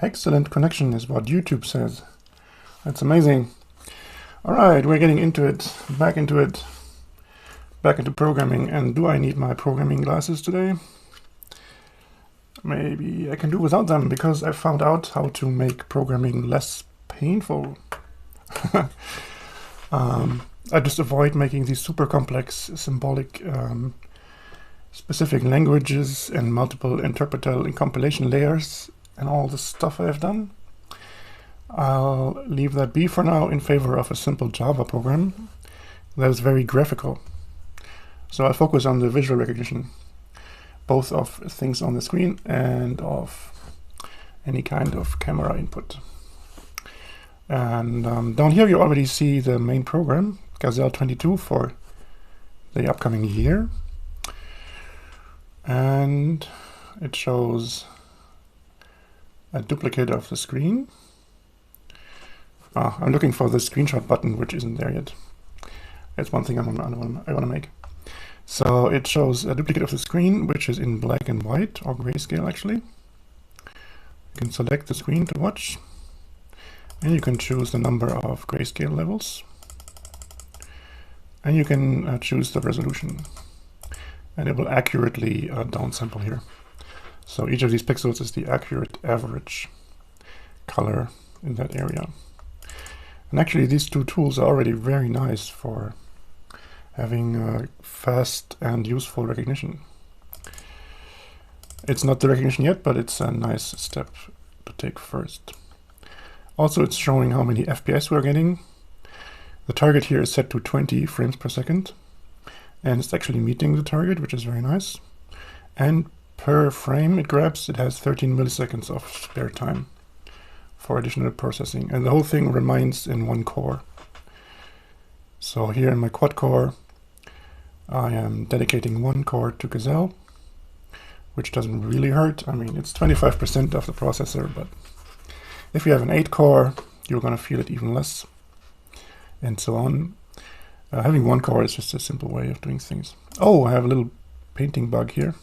Excellent connection is what YouTube says. That's amazing. All right, we're getting into it, back into programming. And do I need my programming glasses today? Maybe I can do without them because I found out how to make programming less painful. I just avoid making these super complex symbolic specific languages and multiple interpreter and compilation layers and all the stuff I've done. I'll leave that be for now in favor of a simple Java program that is very graphical. So I'll focus on the visual recognition, both of things on the screen and of any kind of camera input. And down here you already see the main program, Gazelle22, for the upcoming year. And it shows a duplicate of the screen. I'm looking for the screenshot button, which isn't there yet. That's one thing I want to make. So it shows a duplicate of the screen, which is in black and white, or grayscale actually. You can select the screen to watch, and you can choose the number of grayscale levels. And you can choose the resolution. And it will accurately downsample here. So each of these pixels is the accurate average color in that area. And actually these two tools are already very nice for having fast and useful recognition. It's not the recognition yet, but it's a nice step to take first. Also, it's showing how many FPS we're getting. The target here is set to 20 frames per second. And it's actually meeting the target, which is very nice. And per frame it grabs, it has 13 milliseconds of spare time for additional processing. And the whole thing remains in one core. So here in my quad core, I am dedicating one core to Gazelle, which doesn't really hurt. I mean, it's 25% of the processor, but if you have an 8 core, you're going to feel it even less, and so on. Having one core is just a simple way of doing things. Oh, I have a little painting bug here.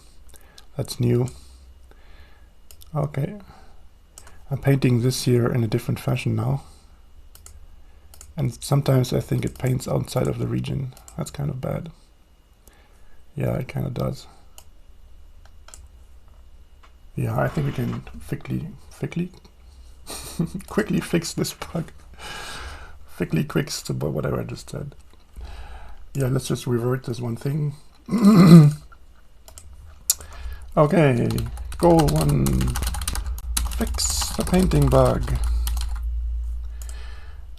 That's new. Okay. I'm painting this here in a different fashion now. And sometimes I think it paints outside of the region. That's kind of bad. Yeah, it kind of does. Yeah, I think we can quickly fix this bug. Fix whatever I just said. Yeah, let's just revert this one thing. Okay, goal 1, fix the painting bug.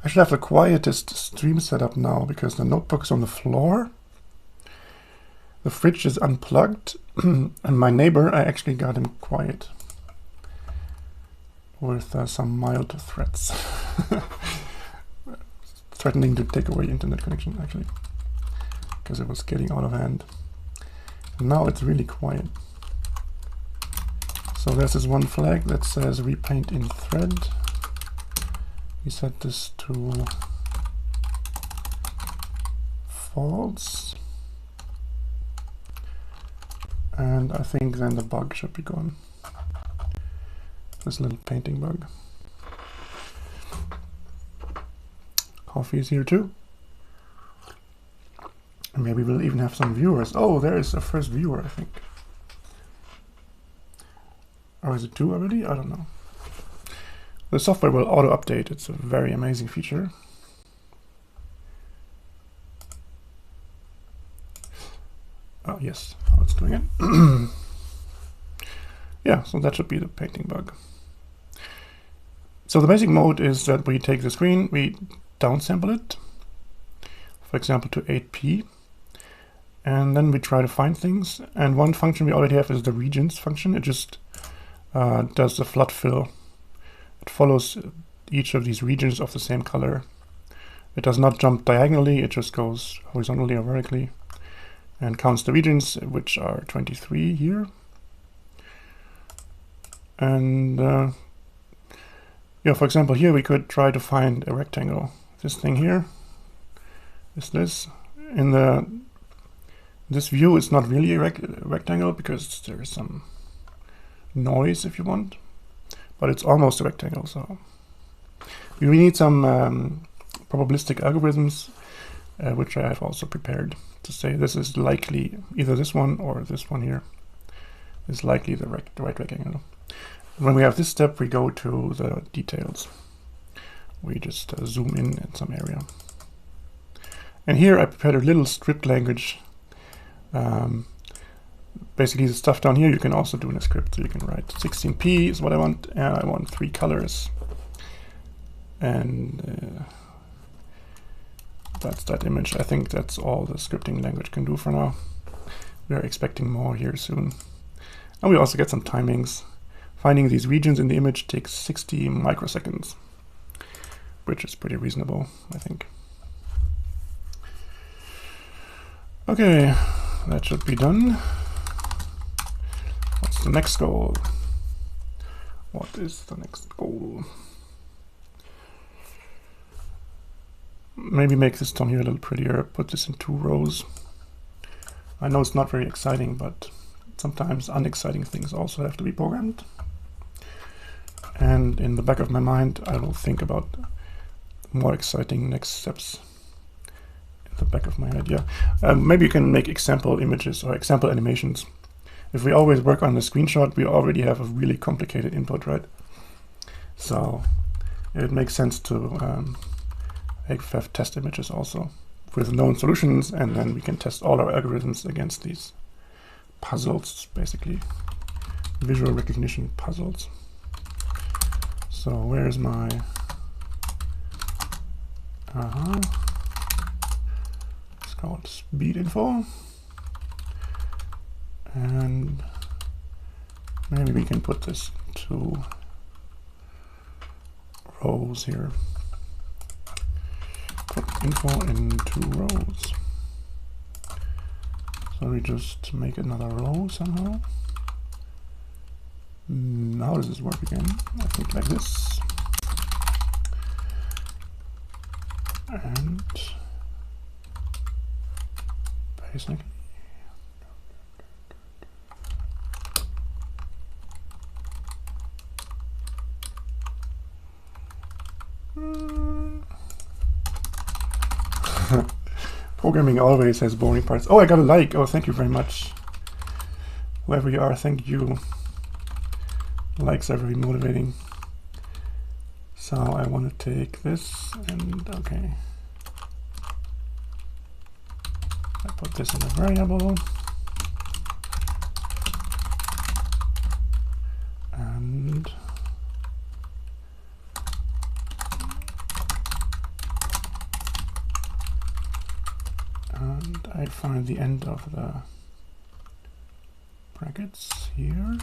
I should have the quietest stream setup now because the notebook's on the floor. The fridge is unplugged, and my neighbor, I actually got him quiet with some mild threats. Threatening to take away internet connection, actually, because it was getting out of hand. And now it's really quiet. So there's this one flag that says repaint in thread. We set this to false. And I think then the bug should be gone. This little painting bug. Coffee is here too. And maybe we'll even have some viewers. Oh, there is a first viewer, I think. Or is it 2 already? I don't know. The software will auto-update. It's a very amazing feature. Oh, yes. Oh, it's doing it. Yeah, so that should be the painting bug. So the basic mode is that we take the screen, we downsample it, for example, to 8p, and then we try to find things. And one function we already have is the regions function. It just does the flood fill. It follows each of these regions of the same color. It does not jump diagonally, it just goes horizontally or vertically, and counts the regions, which are 23 here. And yeah, for example, here we could try to find a rectangle. This thing here is this. In this view, it's not really a rectangle because there is some noise if you want. but it's almost a rectangle. So we need some probabilistic algorithms, which I have also prepared to say this is likely either this one or this one here is likely the right rectangle. When we have this step, we go to the details. We just zoom in some area. And here I prepared a little script language. Basically the stuff down here you can also do in a script. So you can write 16p is what I want, and I want 3 colors. And that's that image. I think that's all the scripting language can do for now. We are expecting more here soon. And we also get some timings. Finding these regions in the image takes 60 microseconds, which is pretty reasonable, I think. Okay, that should be done. What's the next goal? What is the next goal? Maybe make this down here a little prettier, put this in 2 rows. I know it's not very exciting, but sometimes unexciting things also have to be programmed. And in the back of my mind, I will think about more exciting next steps in the back of my head. Yeah, maybe you can make example images or example animations. If we always work on the screenshot, we already have a really complicated input, right? So it makes sense to have test images also with known solutions, and then we can test all our algorithms against these puzzles, basically visual recognition puzzles. So where's my it's called speed info, and maybe we can put this 2 rows here. Put info in 2 rows. So we just make another row somehow. How does this work again? I think like this. And basically programming always has boring parts. Oh, I got a like. Oh, thank you very much. Whoever you are, thank you. Likes are very motivating. So I want to take this and okay. I put this in a variable. And I find the end of the brackets here.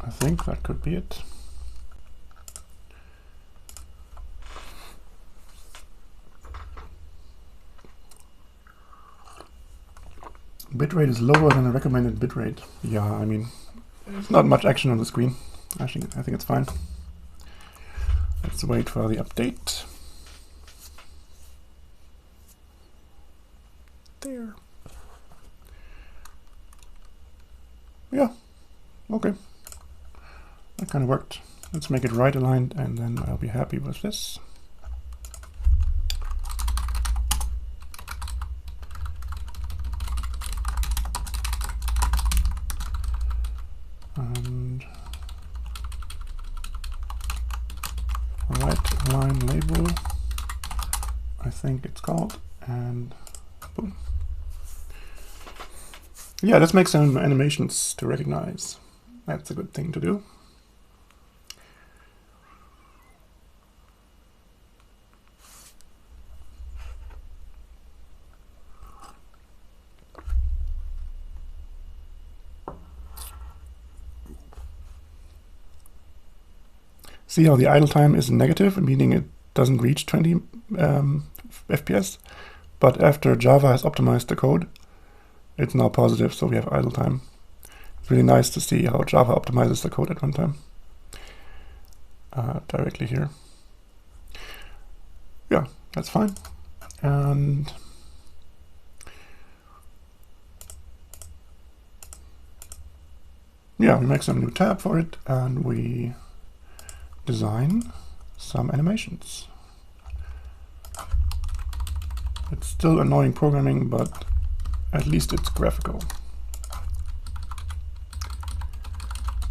I think that could be it. Bitrate is lower than the recommended bitrate. Yeah, I mean, there's not much action on the screen. Actually, I think it's fine. Let's wait for the update. There. Yeah, okay. That kind of worked. Let's make it right aligned and then I'll be happy with this. And right line label, I think it's called, and boom. Yeah, let's make some animations to recognize. That's a good thing to do. See how the idle time is negative, meaning it doesn't reach 20 FPS, but after Java has optimized the code, it's now positive, so we have idle time. It's really nice to see how Java optimizes the code at runtime directly here. Yeah, that's fine. And Yeah, we make some new tab for it and we design some animations. It's still annoying programming, but at least it's graphical.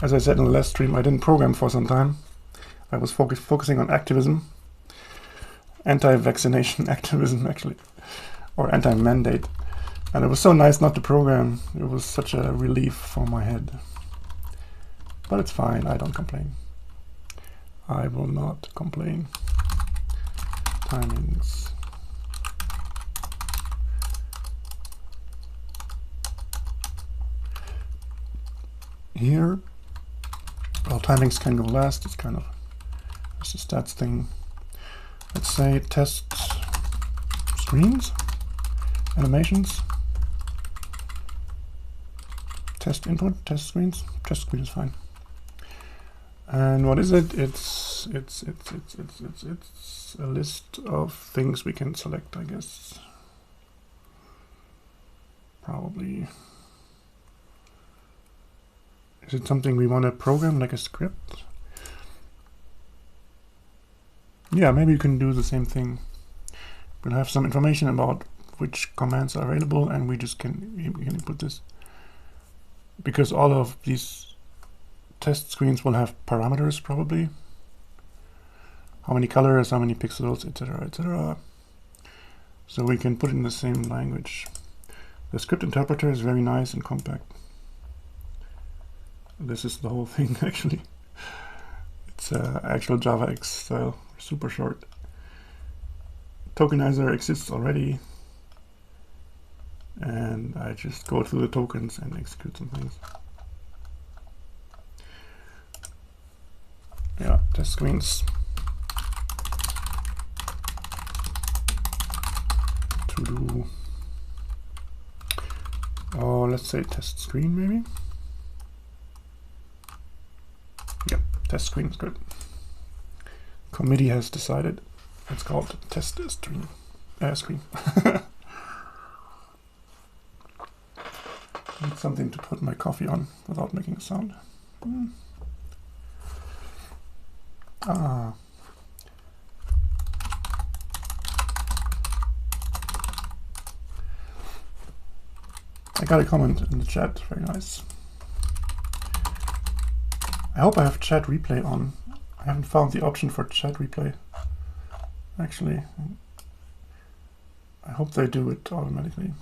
As I said in the last stream, I didn't program for some time. I was focusing on activism, anti-vaccination activism actually, or anti-mandate. And it was so nice not to program. It was such a relief for my head. But it's fine, I don't complain. I will not complain. Timings. Here, well, timings can go last. It's kind of just a stats thing. Let's say test screens, animations, test input, test screens. Test screen is fine. And what is it? It's a list of things we can select, I guess. Probably. Is it something we want to program like a script? Yeah, maybe you can do the same thing. We'll have some information about which commands are available, and we can input this. Because all of these test screens will have parameters probably. How many colors, how many pixels, etc., etc. So we can put it in the same language. The script interpreter is very nice and compact. This is the whole thing actually. It's actual JavaX style, super short. Tokenizer exists already. And I just go through the tokens and execute some things. Yeah, test screens. To do, let's say test screen maybe. Yep, test screen is good. Committee has decided it's called test screen. Screen. Need something to put my coffee on without making a sound. Ah. I got a comment in the chat, very nice. I hope I have chat replay on. I haven't found the option for chat replay. Actually, I hope they do it automatically.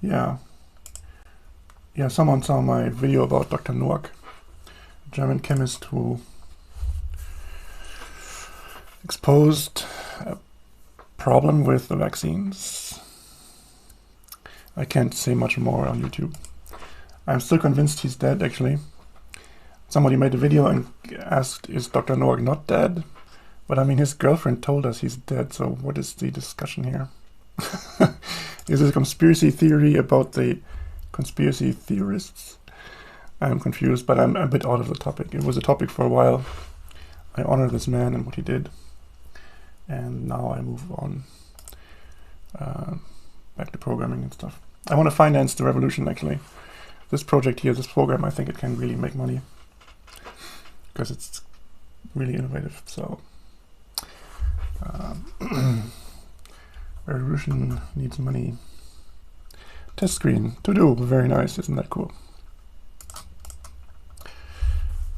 Yeah. Yeah, someone saw my video about Dr. Noack, a German chemist who exposed a problem with the vaccines. I can't say much more on YouTube. I'm still convinced he's dead, actually. Somebody made a video and asked, is Dr. Noack not dead? But I mean, his girlfriend told us he's dead, so what is the discussion here? Is it a conspiracy theory about the conspiracy theorists? I'm confused, but I'm a bit out of the topic. It was a topic for a while. I honor this man and what he did. And now I move on back to programming and stuff. I want to finance the revolution, actually. This project here, this program, I think it can really make money. Because it's really innovative, so... revolution needs money. Test screen, to do, very nice, isn't that cool?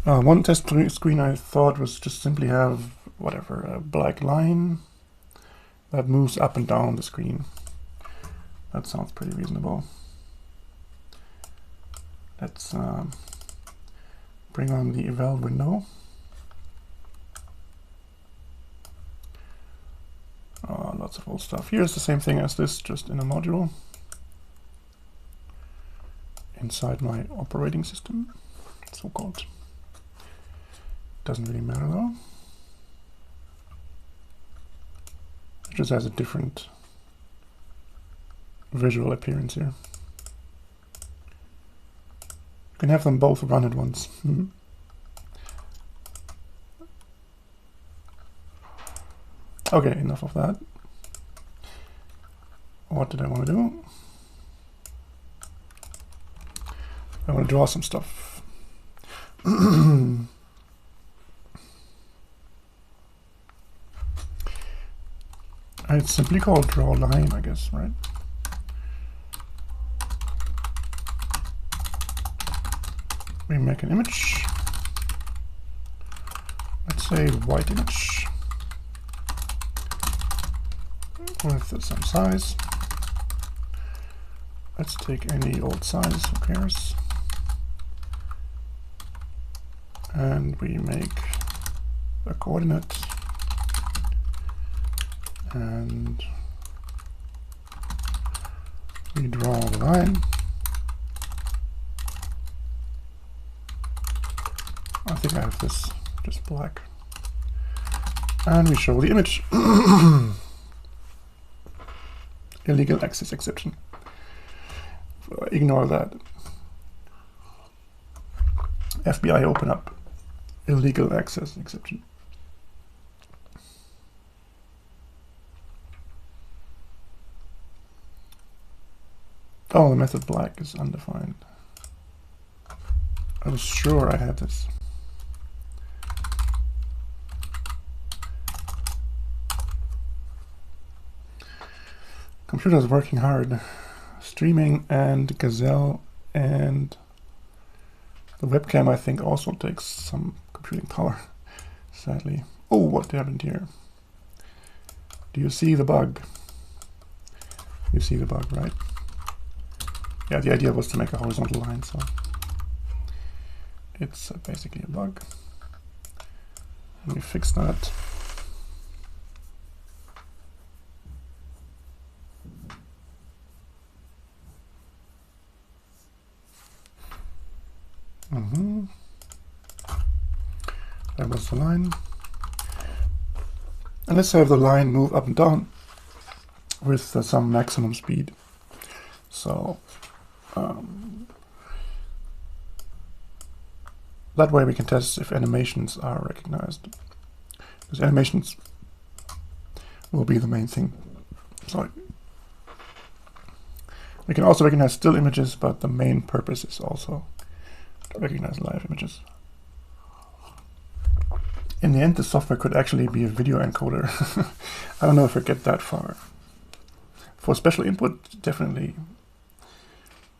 One test screen I thought was just simply have, whatever, a black line that moves up and down the screen. That sounds pretty reasonable. Let's bring on the eval window. Lots of old stuff. Here's the same thing as this, just in a module inside my operating system, so-called. Doesn't really matter though. It just has a different visual appearance here. You can have them both run at once. Okay, enough of that. What did I want to do? I want to draw some stuff. It's simply called draw line, I guess, right? We make an image. Let's say white image with some size. Let's take any old size, who cares? And we make a coordinate. And we draw the line. I think I have this just black. And we show the image. Illegal access exception. Ignore that. FBI open up. Illegal access exception. Oh, the method black is undefined. I was sure I had this. Computer is working hard. Streaming and Gazelle and the webcam, I think, also takes some computing power, sadly. Oh, what happened here? Do you see the bug? You see the bug, right? Yeah, the idea was to make a horizontal line, so it's basically a bug. Let me fix that. That was the line. And let's have the line move up and down with some maximum speed. So that way we can test if animations are recognized. Because animations will be the main thing. So we can also recognize still images, but the main purpose is also to recognize live images. In the end, the software could actually be a video encoder. I don't know if we get that far. For special input, definitely.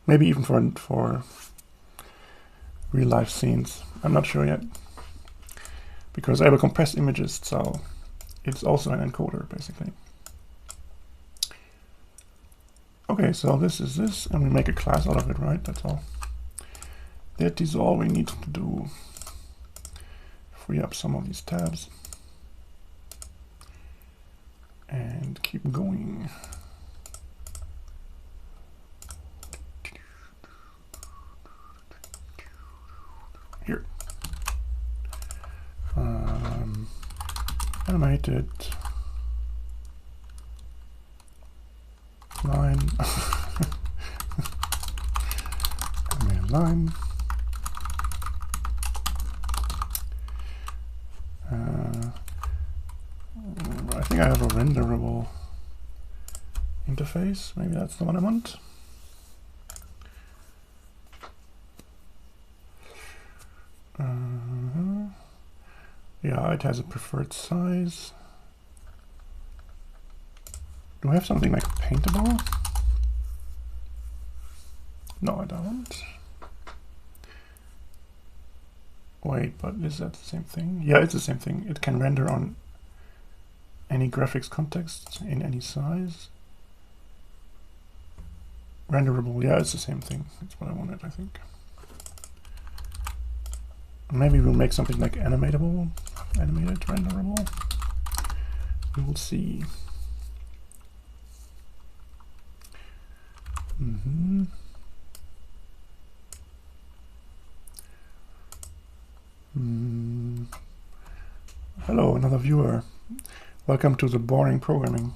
Maybe even for real life scenes. I'm not sure yet. Because I will compress images, so it's also an encoder, basically. Okay, so this is this, and we make a class out of it, right? That's all. That is all we need to do. Free up some of these tabs. And keep going. Here. Animated line. Animated line. I think I have a renderable interface. Maybe that's the one I want. Yeah, it has a preferred size. Do I have something like paintable? No, I don't. Wait, but is that the same thing? Yeah, it's the same thing. It can render on any graphics context in any size. Renderable, yeah, it's the same thing. That's what I wanted, I think. Maybe we'll make something like animatable, animated renderable. We will see. Hello, another viewer. Welcome to the boring programming.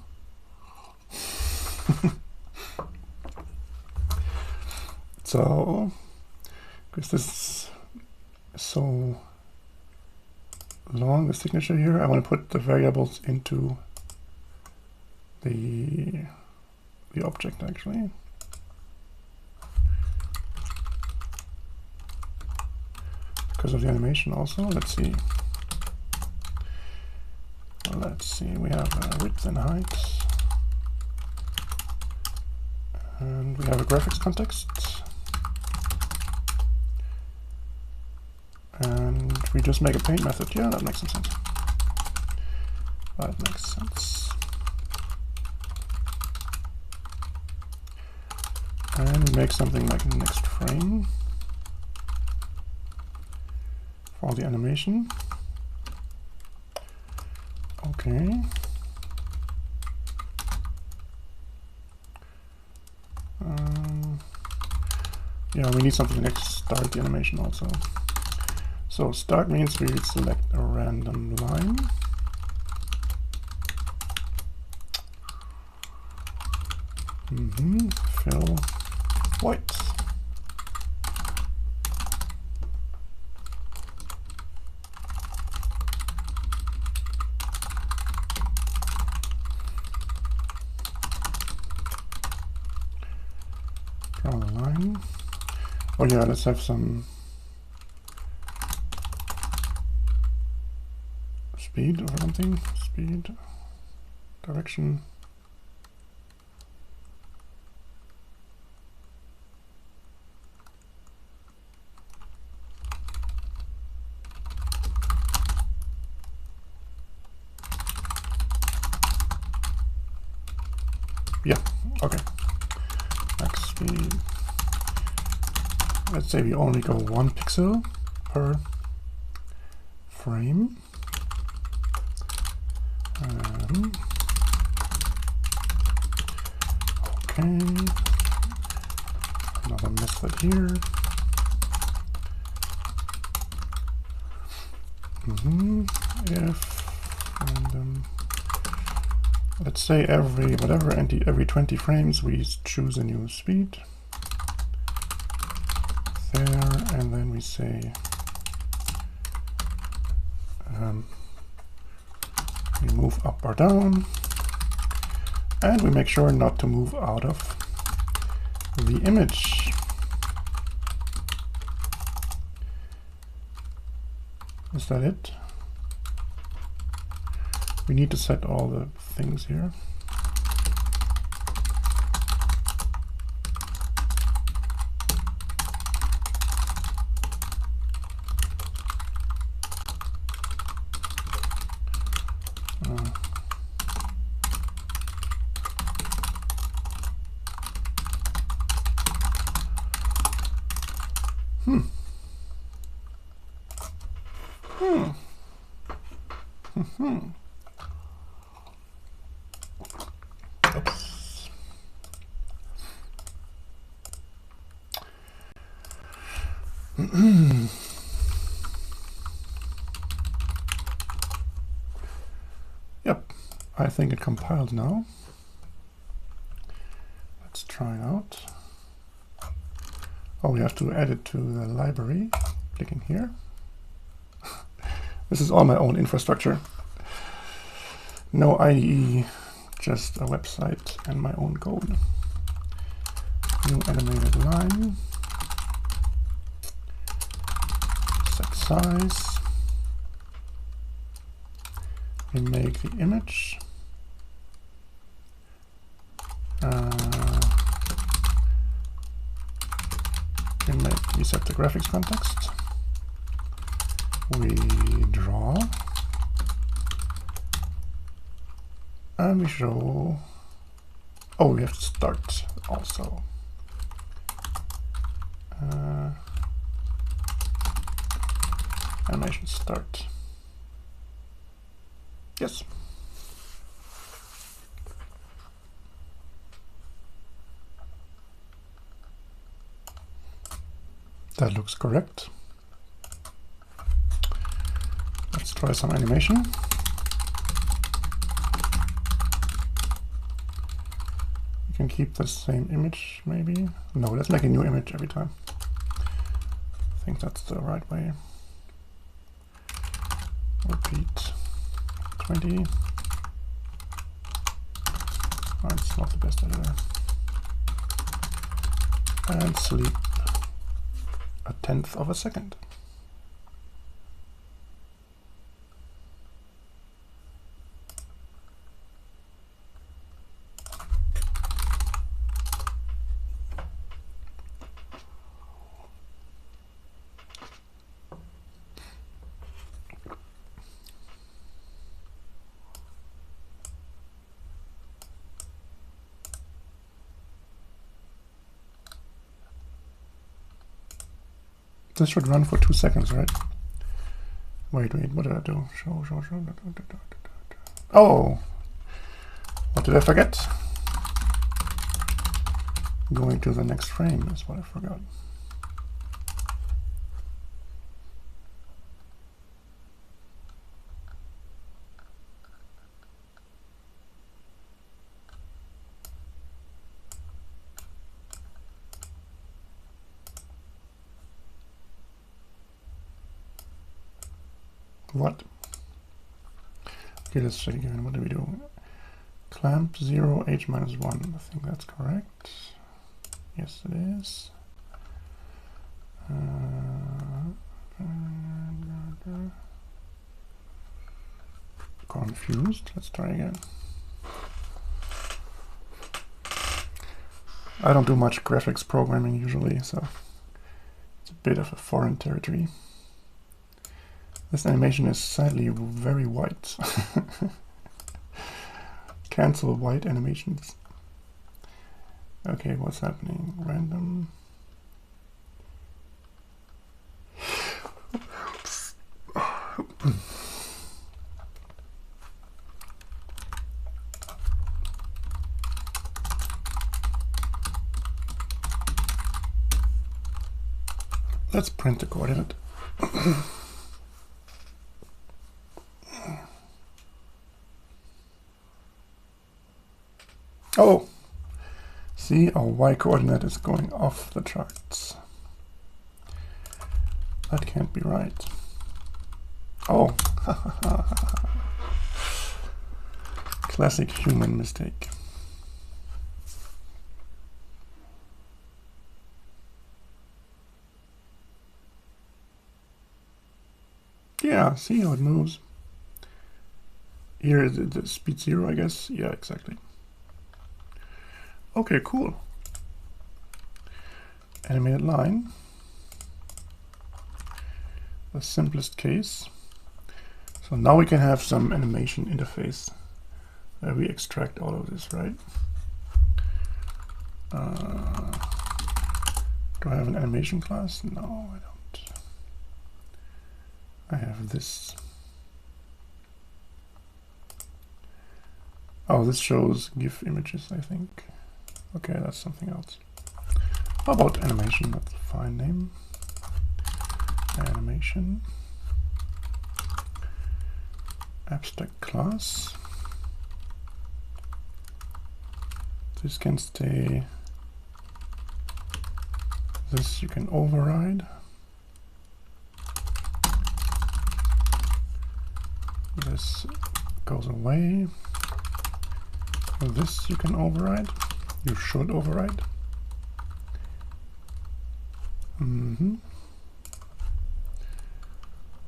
So, because this is so long, the signature here, I want to put the variables into the object actually. because of the animation also. Let's see. We have width and height. And we have a graphics context. And we just make a paint method. Yeah, that makes some sense. That makes sense. And we make something like next frame for the animation. Okay. Yeah, we need something to start the animation also. So start means we select a random line. Fill white. Draw the line. Oh yeah, let's have some speed or something. Speed, direction. Yeah, okay. Max speed. Let's say we only go 1 pixel per frame. Okay. Another method here. If random. Let's say every 20 frames we choose a new speed. There, and then we say we move up or down, and we make sure not to move out of the image. Is that it? We need to set all the things here. Oops. Yep, I think it compiled now. Let's try it out. Oh, we have to add it to the library. Clicking here. This is all my own infrastructure. No IDE, just a website and my own code. New animated line. Set size. We make the image. We set the graphics context. We draw. And we show. Oh, we have to start also. Animation start. Yes. That looks correct. Let's try some animation. We can keep the same image, maybe. No, let's make a new image every time. I think that's the right way. Repeat 20. Oh, it's not the best editor. And sleep 1/10 of a second. This should run for 2 seconds, right? Wait, what did I do? Show. Oh! What did I forget? Going to the next frame is what I forgot. What? Okay, let's check again. What do we do? Clamp 0, h minus 1. I think that's correct. Yes, it is. Confused. Let's try again. I don't do much graphics programming usually, so it's a bit of a foreign territory. This animation is sadly very white. Cancel white animations. Okay, what's happening? Random. Let's print the coordinate. Oh! See, our y coordinate is going off the charts. That can't be right. Oh! Classic human mistake. Yeah, see how it moves. Here is the speed 0, I guess. Yeah, exactly. Okay, cool. Animated line. The simplest case. So now we can have some animation interface where we extract all of this, right? Do I have an animation class? No, I don't. I have this. Oh, this shows GIF images, I think. Okay, that's something else. How about animation? That's a fine name. Animation. Abstract class. This can stay. This you can override. This goes away. This you can override. You should override.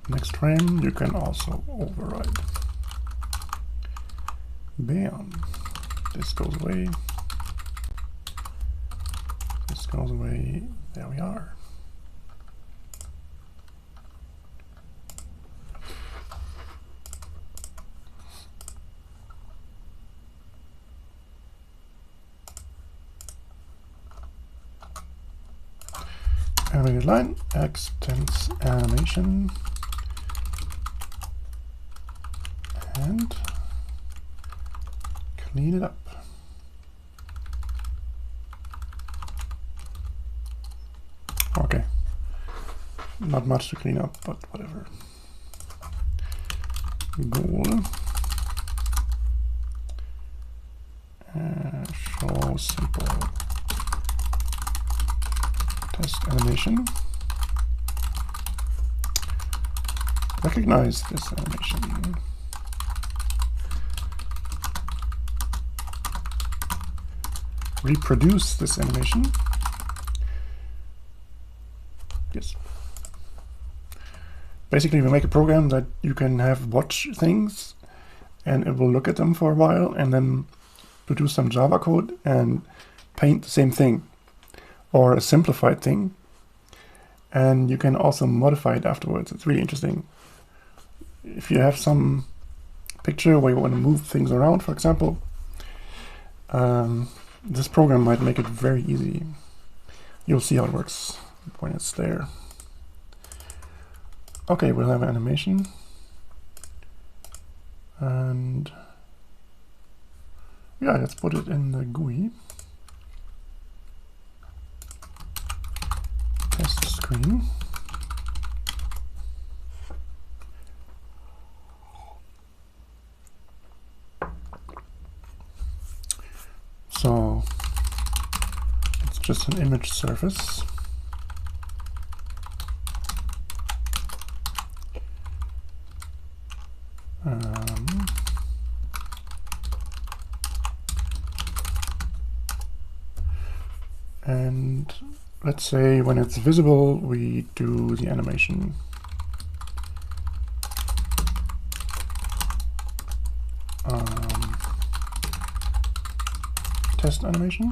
Next frame you can also override. Bam. This goes away. This goes away. There we are. Animated line, extends animation, and clean it up. Okay, not much to clean up, but whatever. Goal. Show simple test animation. Recognize this animation. Reproduce this animation. Yes. Basically, we make a program that you can have watch things and it will look at them for a while and then produce some Java code and paint the same thing or a simplified thing. And you can also modify it afterwards. It's really interesting. If you have some picture where you want to move things around, for example, this program might make it very easy. You'll see how it works when it's there. Okay, we'll have an animation. And yeah, let's put it in the GUI. Test screen. So it's just an image surface. And let's say when it's visible, we do the animation. Test animation.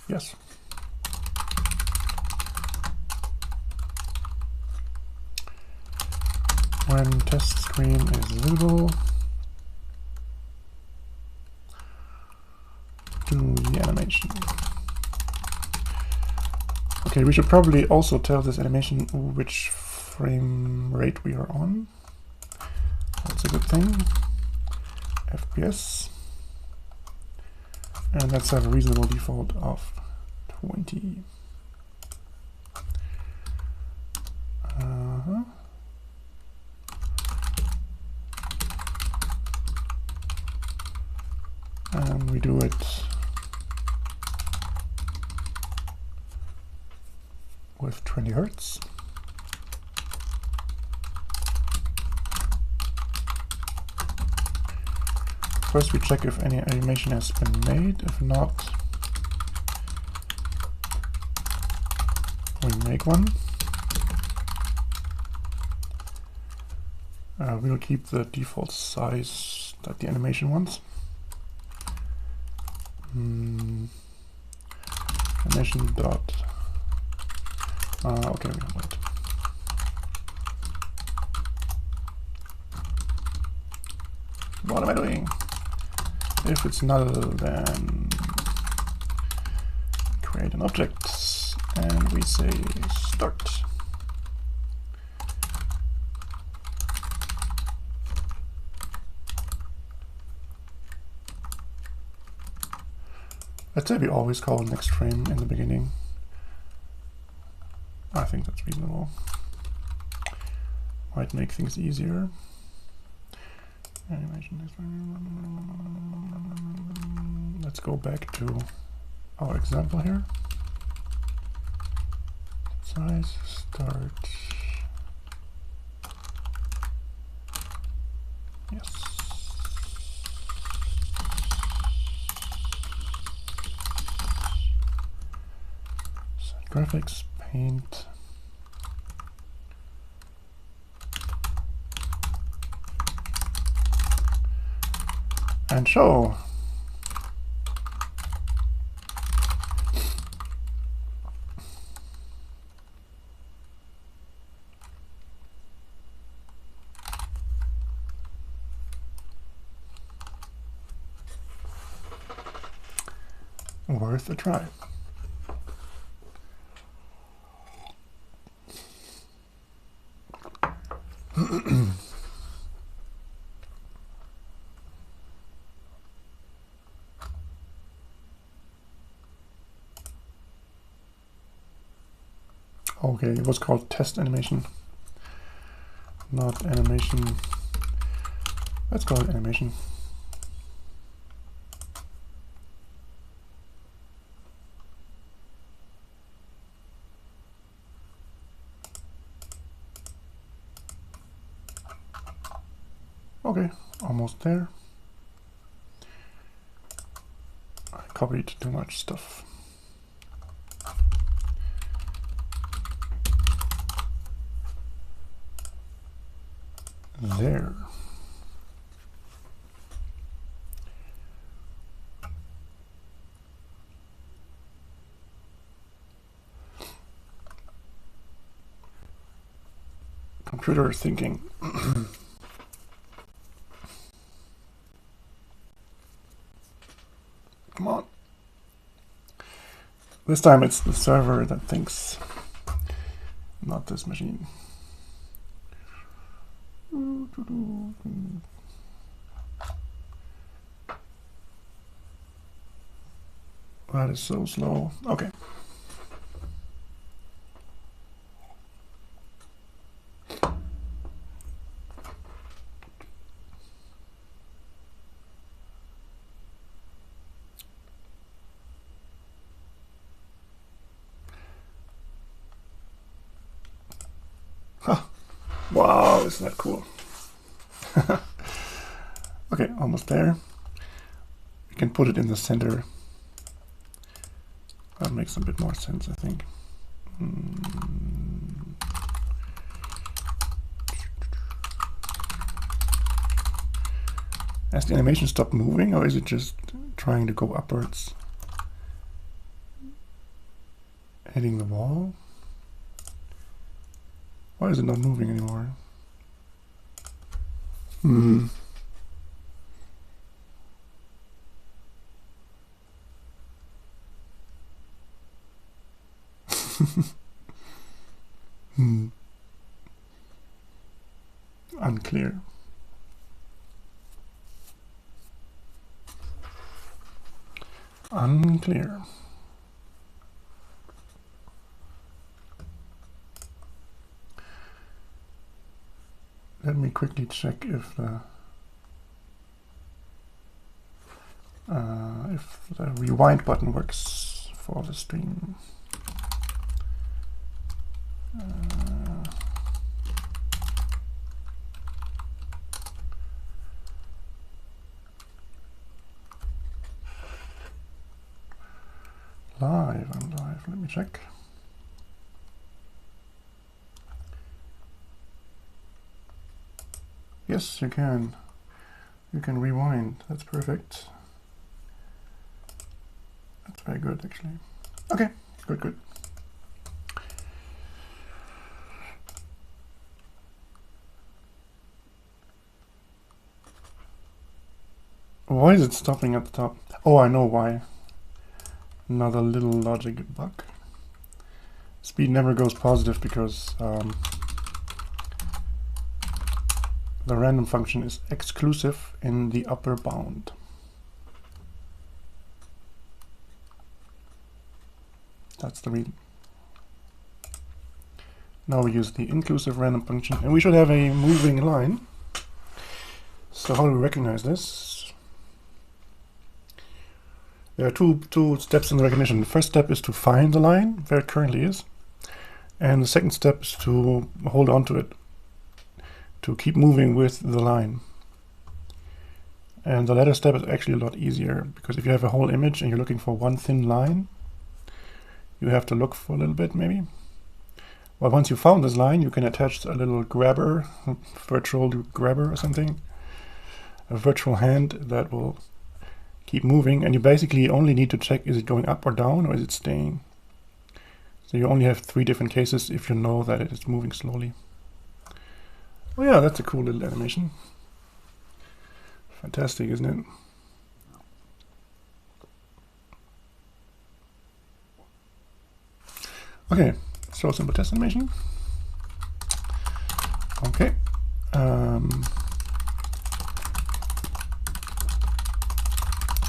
Yes. When test screen is visible, do the animation. Okay, we should probably also tell this animation which frame rate we are on. That's a good thing. FPS. And let's have a reasonable default of 20. And we do it with 20 Hertz. First we check if any animation has been made. If not, we make one. We'll keep the default size that the animation wants. Animation dot. Okay, wait. What am I doing? If it's null, then create an object and we say start. Let's say we always call next frame in the beginning. I think that's reasonable. Might make things easier. Animation. Let's go back to our example here. Size, start. Yes. Set graphics, paint. And show. Worth a try. Okay, it was called test animation, not animation. Let's call it animation. Okay, almost there. I copied too much stuff. There. Computer thinking. Come on. This time it's the server that thinks, not this machine. That is so slow. Okay. Huh. Wow, isn't that cool? Okay, almost there. We can put it in the center. That makes a bit more sense, I think. Has the animation stopped moving, or is it just trying to go upwards? Hitting the wall? Why is it not moving anymore? Unclear. Unclear. Let me quickly check if the rewind button works for the stream. I'm live. Let me check. Yes, you can. You can rewind. That's perfect. That's very good, actually. Okay, good, good. Why is it stopping at the top? Oh, I know why. Another little logic bug. Speed never goes positive because the random function is exclusive in the upper bound. That's the reason. Now we use the inclusive random function, and we should have a moving line. So how do we recognize this? There are two steps in the recognition. The first step is to find the line where it currently is, and the second step is to hold on to it, to keep moving with the line. And the latter step is actually a lot easier, because if you have a whole image and you're looking for one thin line, you have to look for a little bit maybe. Well, once you found this line, you can attach a little grabber, virtual grabber or something, a virtual hand that will keep moving, and you basically only need to check, is it going up or down, or is it staying? So you only have 3 different cases if you know that it is moving slowly. Oh yeah, that's a cool little animation. Fantastic, isn't it? Okay, so simple test animation. Okay.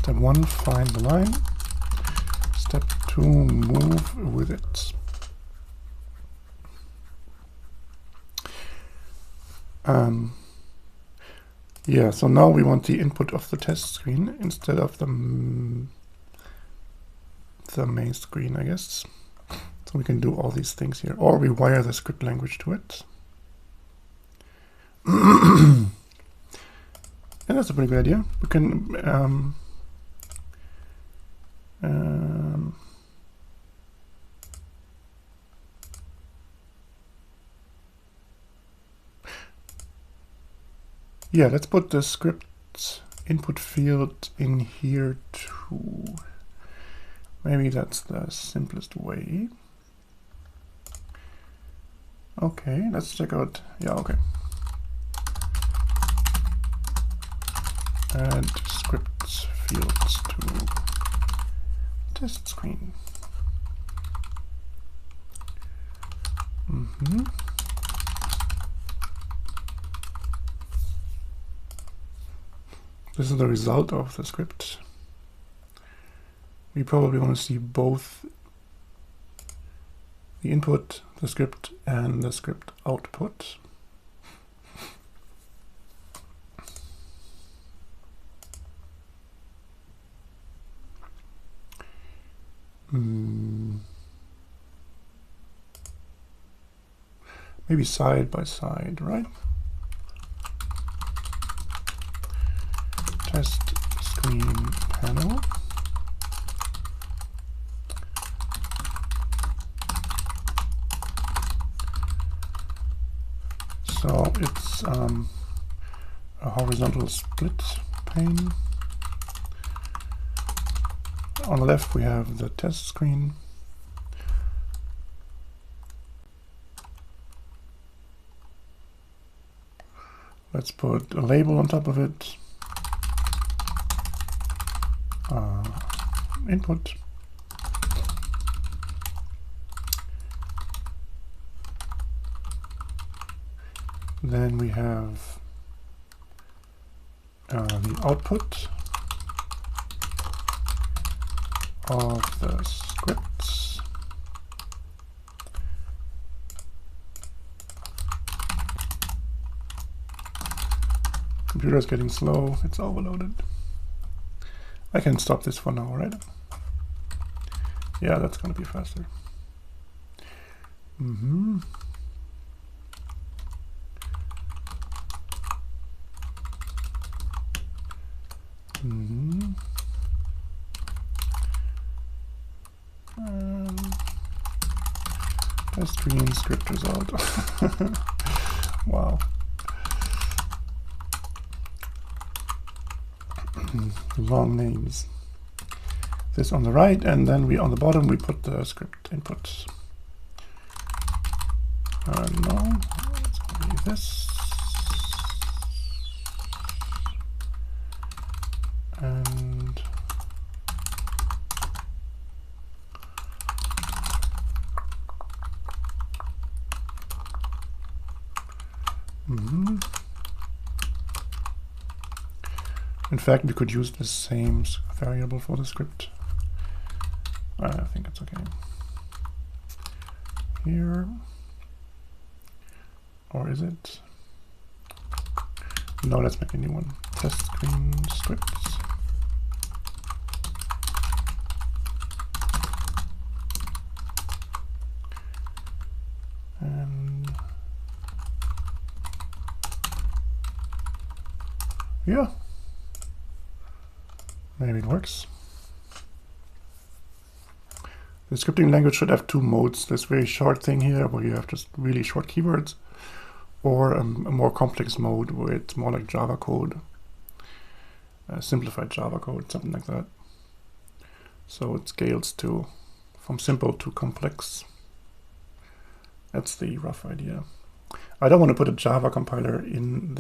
Step 1, find the line. Step 2, move with it. Yeah, so now we want the input of the test screen instead of the main screen, I guess. So we can do all these things here, or we wire the script language to it. And that's a pretty good idea. We can yeah, let's put the script input field in here too. Maybe that's the simplest way. Okay, let's check out. Yeah, okay. Add script fields to test screen. This is the result of the script. We probably want to see both the input, the script, and the script output. Maybe side by side, right? Test screen panel. So it's a horizontal split pane. On the left we have the test screen. Let's put a label on top of it. Input. Then we have the output of the scripts. Computer is getting slow, it's overloaded. I can stop this for now, right? Yeah, that's gonna be faster. Test screen script result. Wow. Long names. This on the right, and then we on the bottom we put the script input. No, it's going to be this. And in fact, we could use the same variable for the script. I think it's okay. Here. Or is it? No, let's make a new one. Test screen scripts. And yeah. Maybe it works. The scripting language should have two modes. This very short thing here where you have just really short keywords, or a more complex mode where it's more like Java code, simplified Java code, something like that. So it scales to from simple to complex. That's the rough idea. I don't want to put a Java compiler in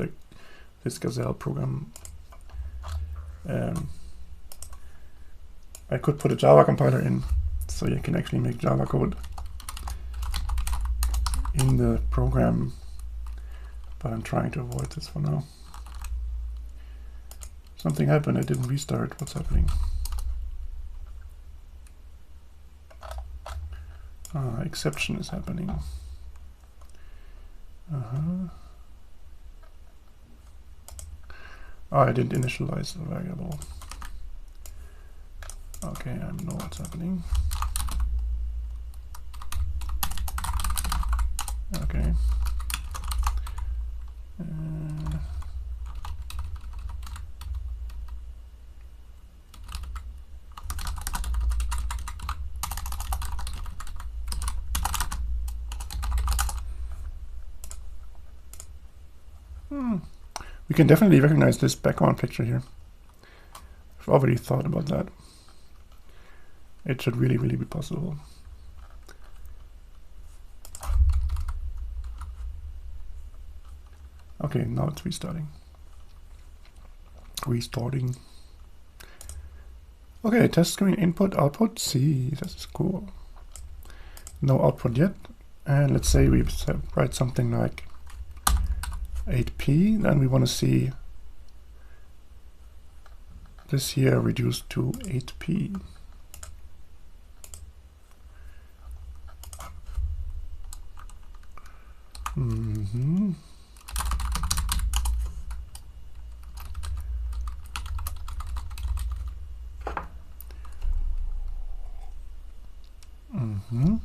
this Gazelle program. I could put a Java compiler in, so you can actually make Java code in the program, but I'm trying to avoid this for now. Something happened, I didn't restart. What's happening? Exception is happening. Oh, I didn't initialize the variable. Okay, I know what's happening. Okay. We can definitely recognize this background picture here. I've already thought about that. It should really, really be possible. Okay, now it's restarting. Okay, test screen input, output, C, this is cool. No output yet. And let's say we write something like 8p, then we want to see this here reduced to 8p. Mm-hmm. Mm-hmm.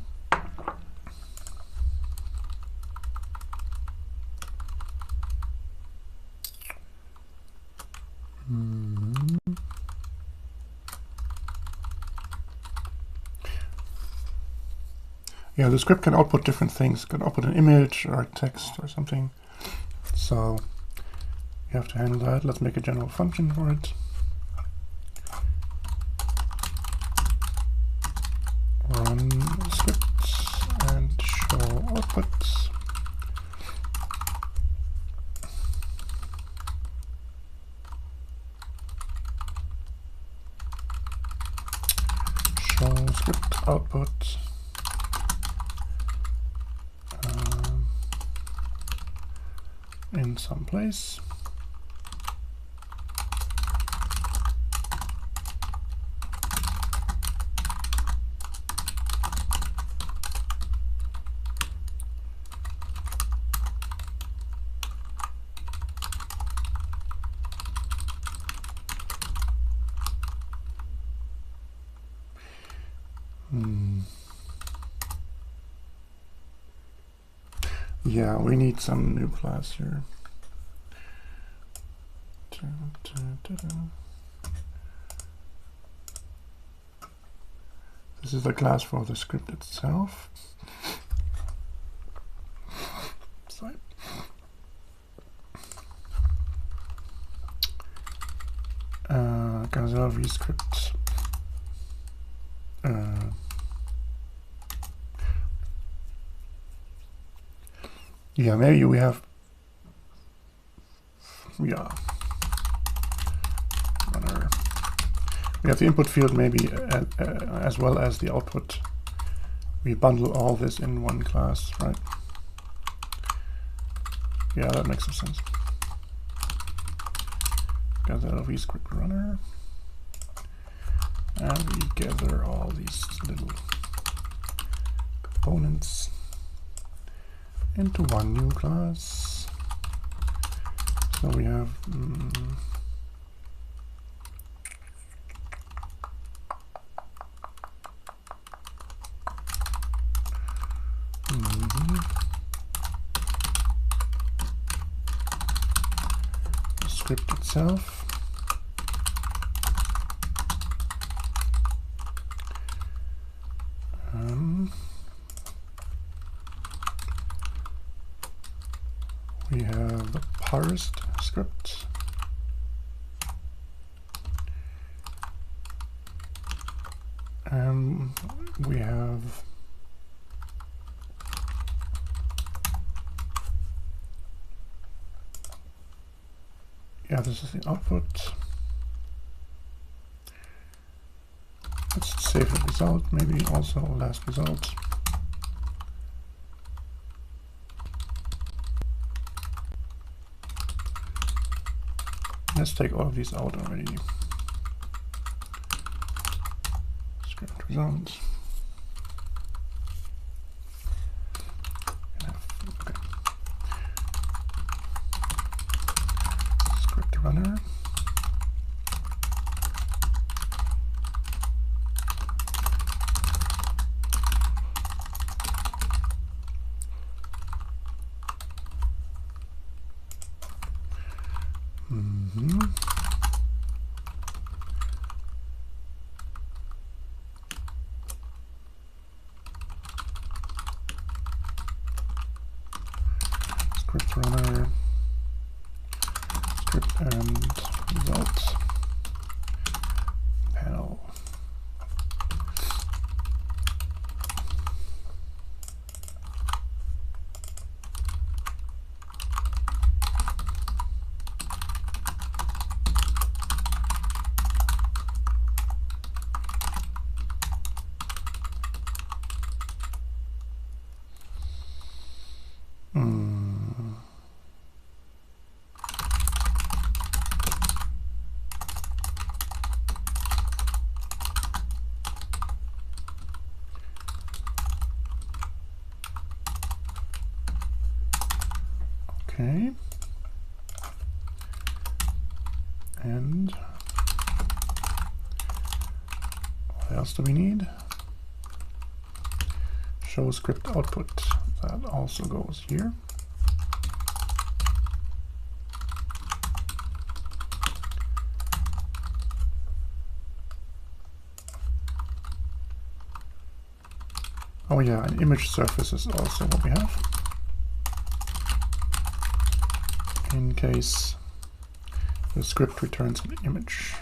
Mm-hmm. Yeah, the script can output different things. It can output an image or text or something. So you have to handle that. Let's make a general function for it. Run scripts and show outputs. Show script output. In some place. Yeah, we need some new class here. This is the class for the script itself. Sorry. Gazelle vscript. Yeah, maybe we have. Yeah. We have the input field maybe as well as the output. We bundle all this in one class, right? Yeah, that makes some sense. Gather vscript runner. And we gather all these little components into one new class. So we have the script itself. We have the parsed script. We have this is the output. Let's save the result, maybe also last result. Let's take all of these out already. Script results. Okay. Script runner. Okay. And what else do we need? Show script output. That also goes here. Oh yeah, an image surface is also what we have, in case the script returns an image.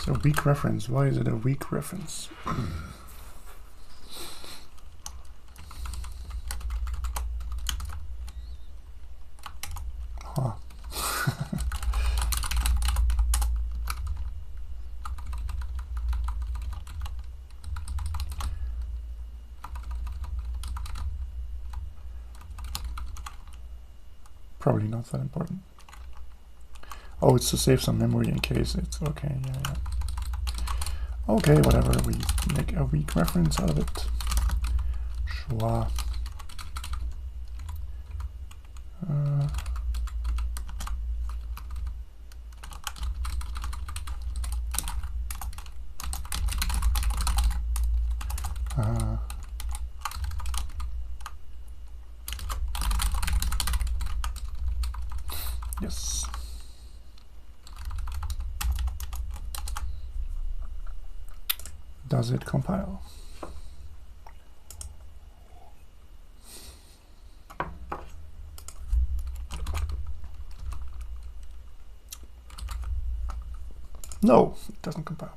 So weak reference. Why is it a weak reference? Huh. Probably not that important. Oh, it's to save some memory in case it's okay. Yeah. Okay, whatever. We make a weak reference out of it. Sure. Yes. Does it compile? No, it doesn't compile.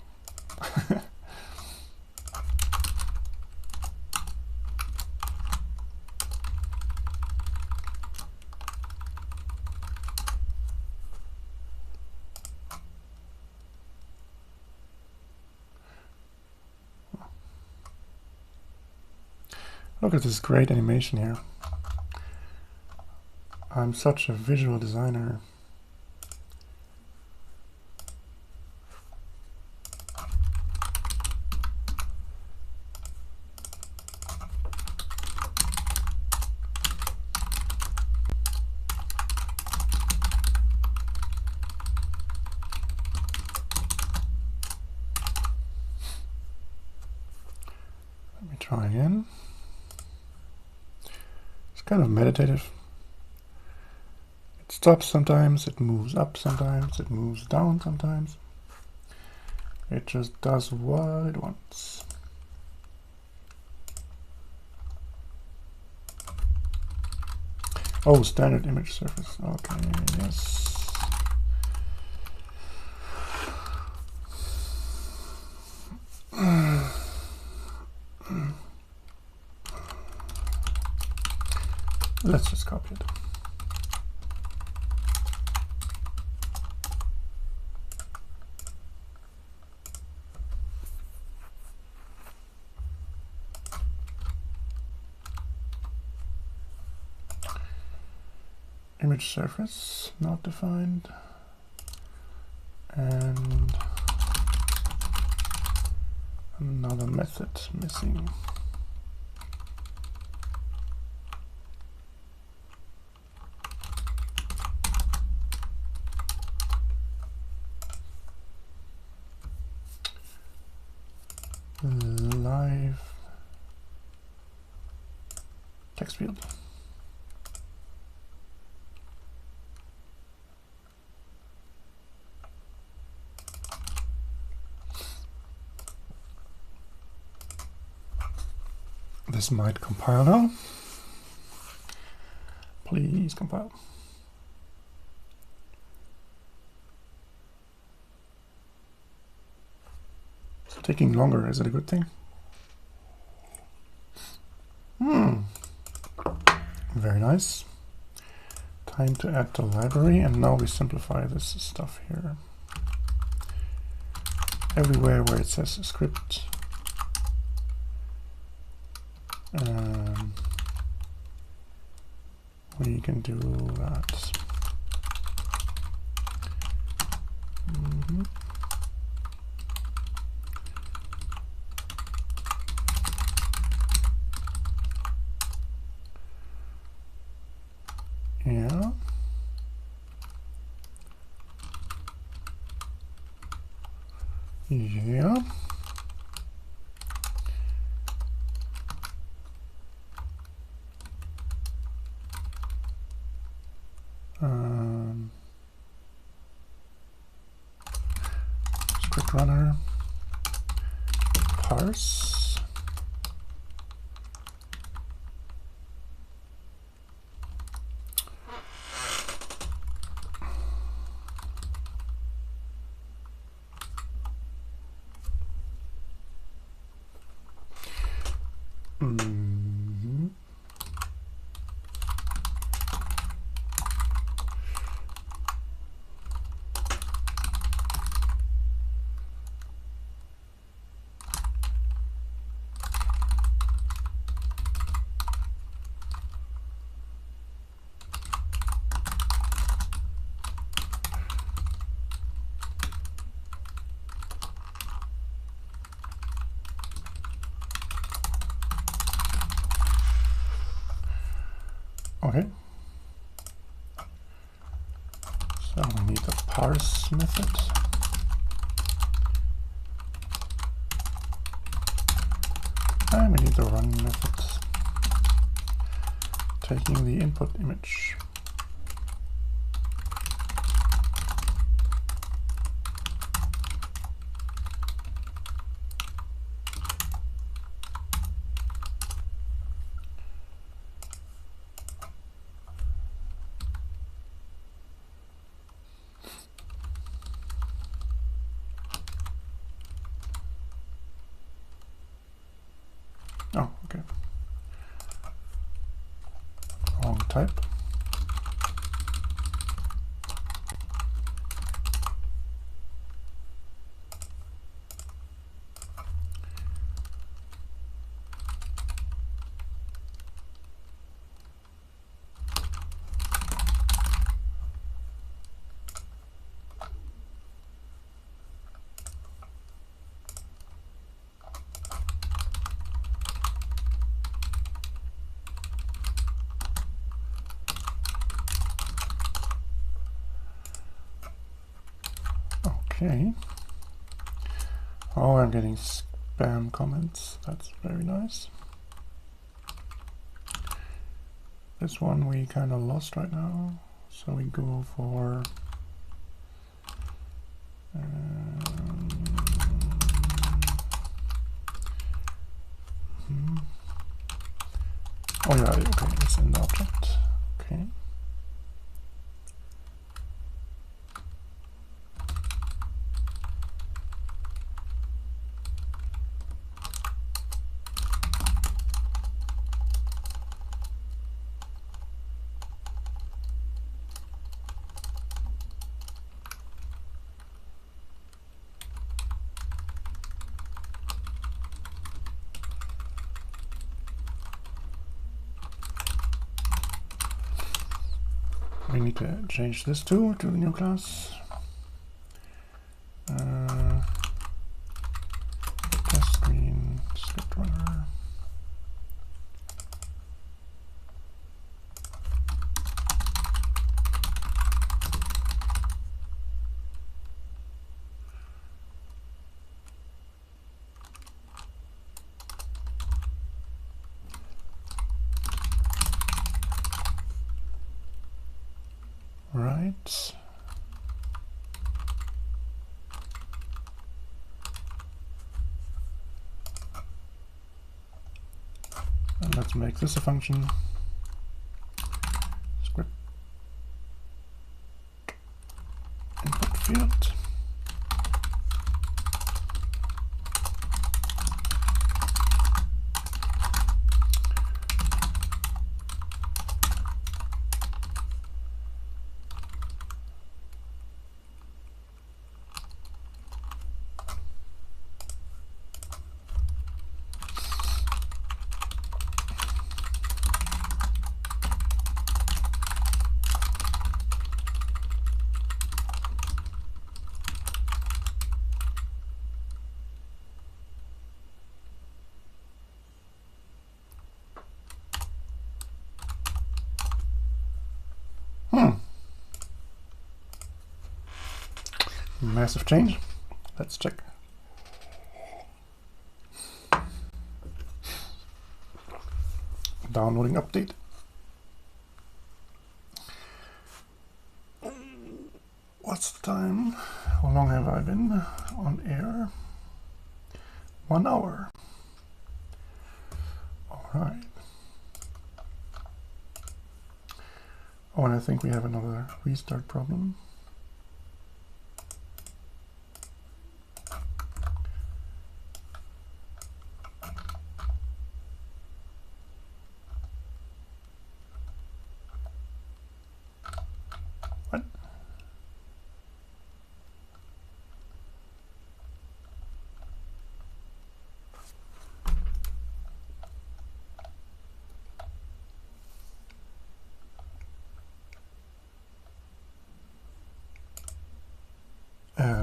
Look at this great animation here. I'm such a visual designer. Let me try again. It's kind of meditative. It stops sometimes, it moves up sometimes, it moves down sometimes. It just does what it wants. Oh, standard image surface. Okay, yes. Let's just copy it. Image surface not defined, and another method missing. Live text field. This might compile now. Please compile. It's taking longer. Is it a good thing? Very nice. Time to add the library, and now we simplify this stuff here. Everywhere where it says script, we can do that. Yeah. Yeah. Script runner, parse. Okay. So we need the parse method. And we need the run method, taking the input image. Oh, okay. Wrong type. Okay. Oh, I'm getting spam comments. That's very nice. This one we kind of lost right now, so we go for oh yeah, okay, it's in the object. Okay. We need to change this too to the new class. Test screen, script runner. Right. And let's make this a function. Script input field. massive change. Let's check. Downloading update. What's the time? How long have I been on air? 1 hour. All right. Oh, and I think we have another restart problem. What?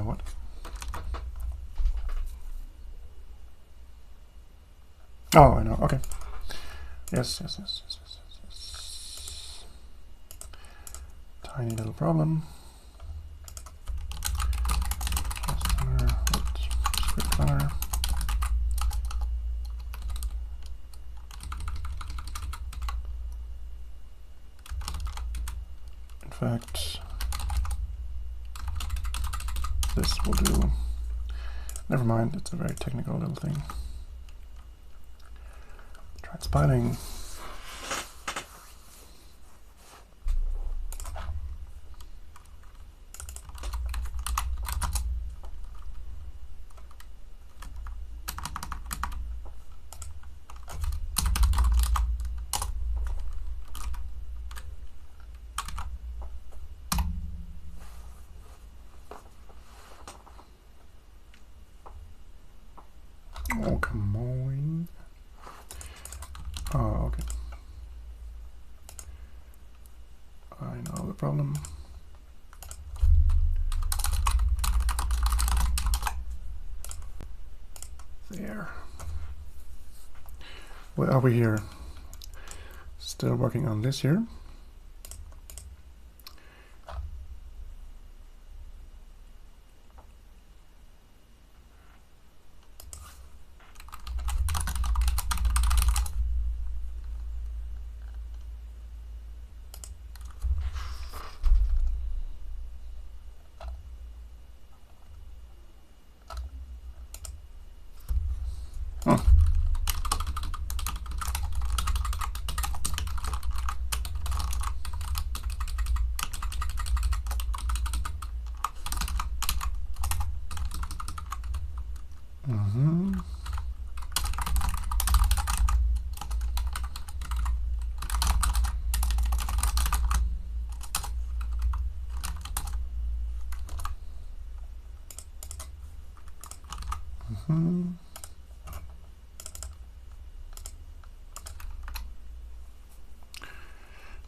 What? Oh, I know. Okay. Yes. Tiny little problem. Script runner. In fact, this will do. Never mind, it's a very technical little thing. Transpiling. Oh, come on. Oh, okay. I know the problem. There. Where are we here? Still working on this here.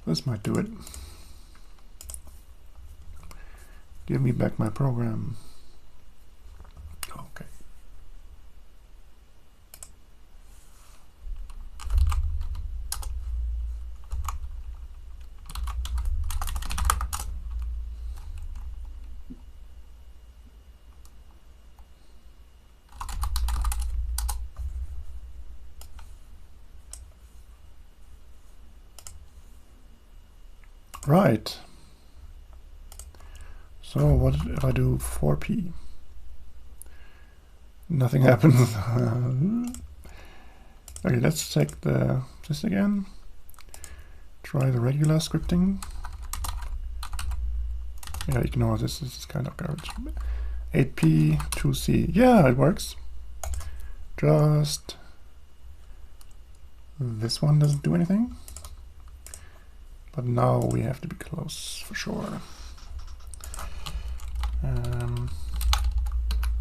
This might do it. Give me back my program. Okay. Right. So what if I do 4p? Nothing happens. Okay, let's check this again. Try the regular scripting. Yeah, ignore this is kind of garbage. 8p, 2c. Yeah, it works. Just this one doesn't do anything. But now we have to be close for sure.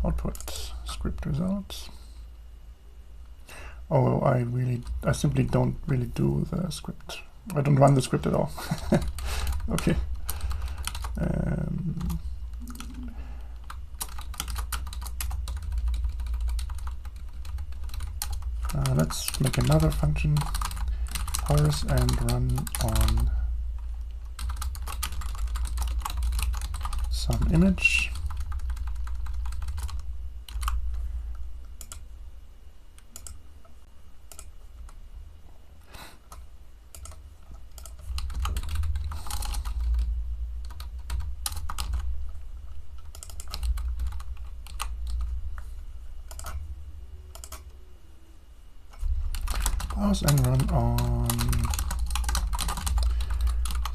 Output script results. Oh, I simply don't really do the script. I don't run the script at all. Okay. Let's make another function, parse and run on some image. pause and run on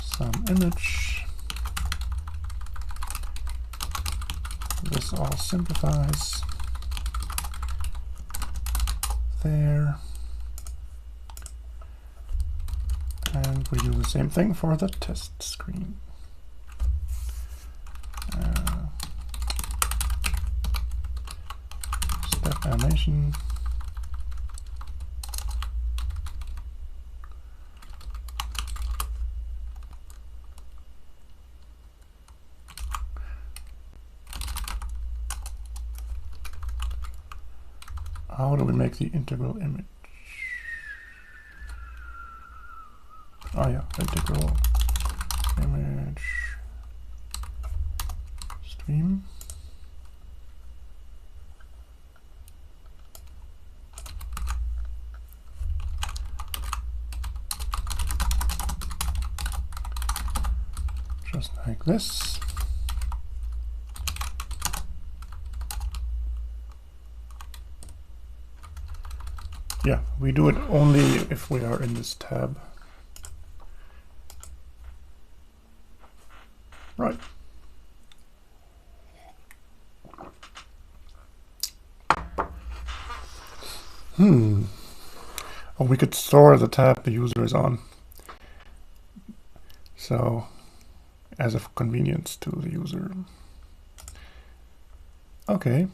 some image. This all simplifies there. And we do the same thing for the test screen. Step animation. How do we make the integral image? Oh yeah, integral image stream. Just like this. Yeah, we do it only if we are in this tab. Right. Oh, we could store the tab the user is on. So, as a convenience to the user. Okay.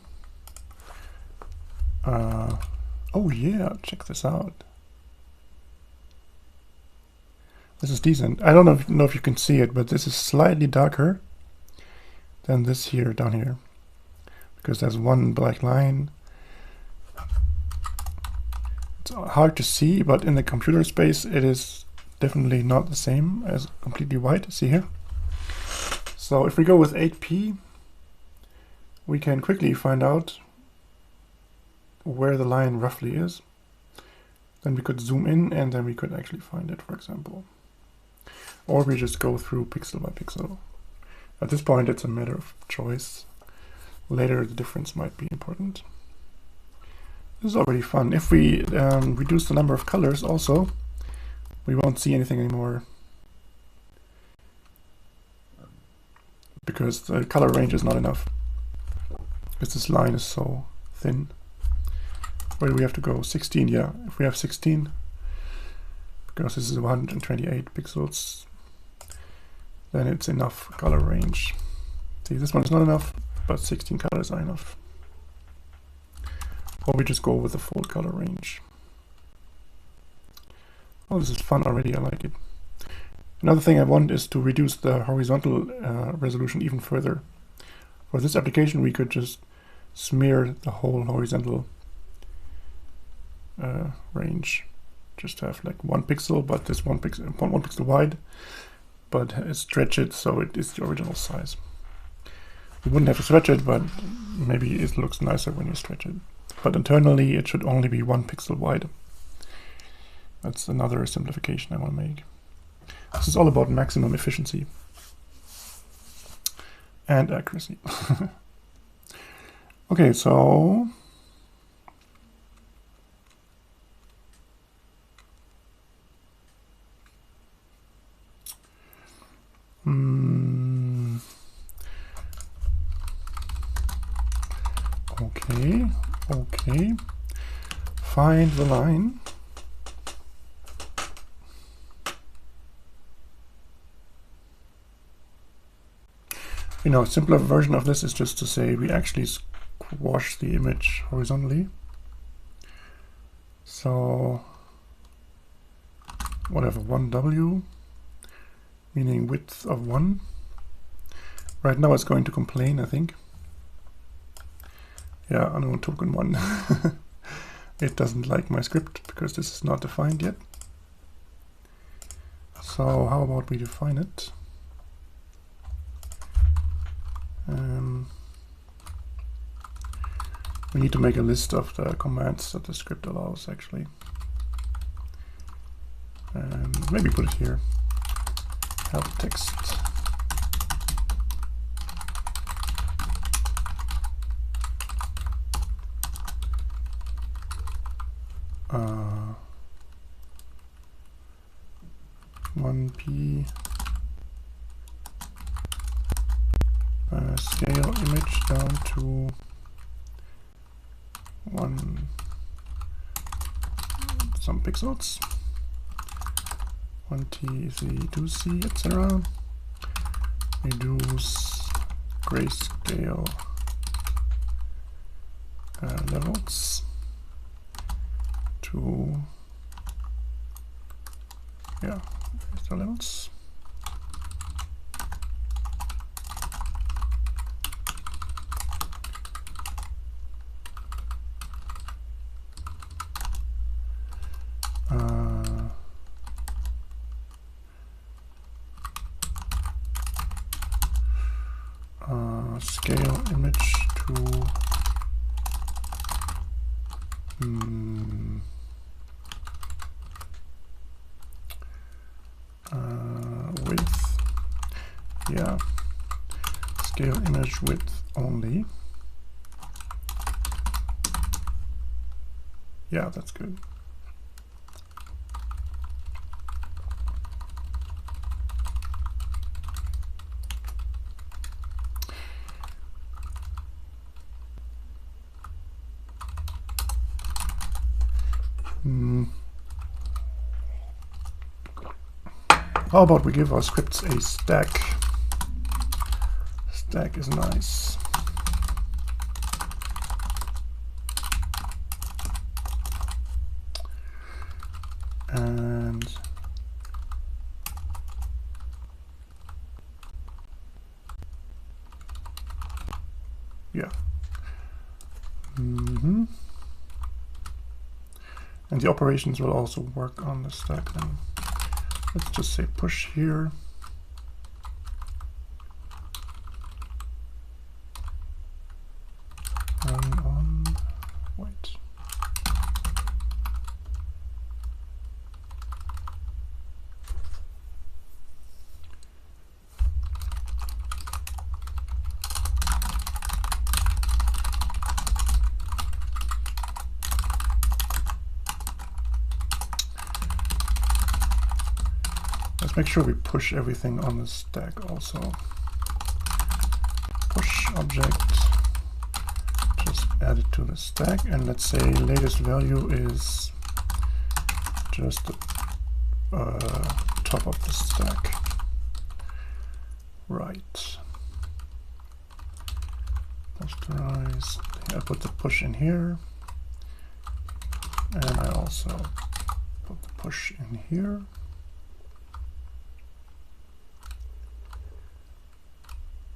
Oh yeah, check this out. This is decent. I don't know if you can see it, but this is slightly darker than this here down here, because there's one black line. It's hard to see, but in the computer space it is definitely not the same as completely white. See here? So if we go with 8p, we can quickly find out where the line roughly is. Then we could zoom in and then we could actually find it, for example. Or we just go through pixel by pixel. At this point it's a matter of choice. Later the difference might be important. This is already fun. If we reduce the number of colors also, we won't see anything anymore, because the color range is not enough, because this line is so thin. Where do we have to go? 16, yeah. If we have 16, because this is 128 pixels, then it's enough color range. See, this one is not enough, but 16 colors are enough. Or we just go with the full color range. Oh, this is fun already, I like it. Another thing I want is to reduce the horizontal resolution even further. For this application, we could just smear the whole horizontal range. Just have like 1 pixel, but this one pixel wide, but stretch it so it is the original size. You wouldn't have to stretch it, but maybe it looks nicer when you stretch it. But internally, it should only be 1 pixel wide. That's another simplification I want to make. This is all about maximum efficiency and accuracy. Okay, so okay, find the line. You know, a simpler version of this is just to say we actually squash the image horizontally. So whatever, 1W, meaning width of 1. Right now it's going to complain, I think. Yeah, unknown token 1. It doesn't like my script because this is not defined yet. So how about we define it? We need to make a list of the commands that the script allows, actually. Maybe put it here. Help text. 1p scale image down to 1 some pixels, 1t is reduce, etc. Reduce grayscale levels to the levels. Scale image to width, scale image width only. Yeah, that's good. How about we give our scripts a stack? Stack is nice. And yeah. And the operations will also work on the stack then. Let's just say push here. Run on white. Let's make sure we push everything on the stack also. Push object, just add it to the stack, and let's say latest value is just the top of the stack. Right. Posterize. I put the push in here, and I also put the push in here.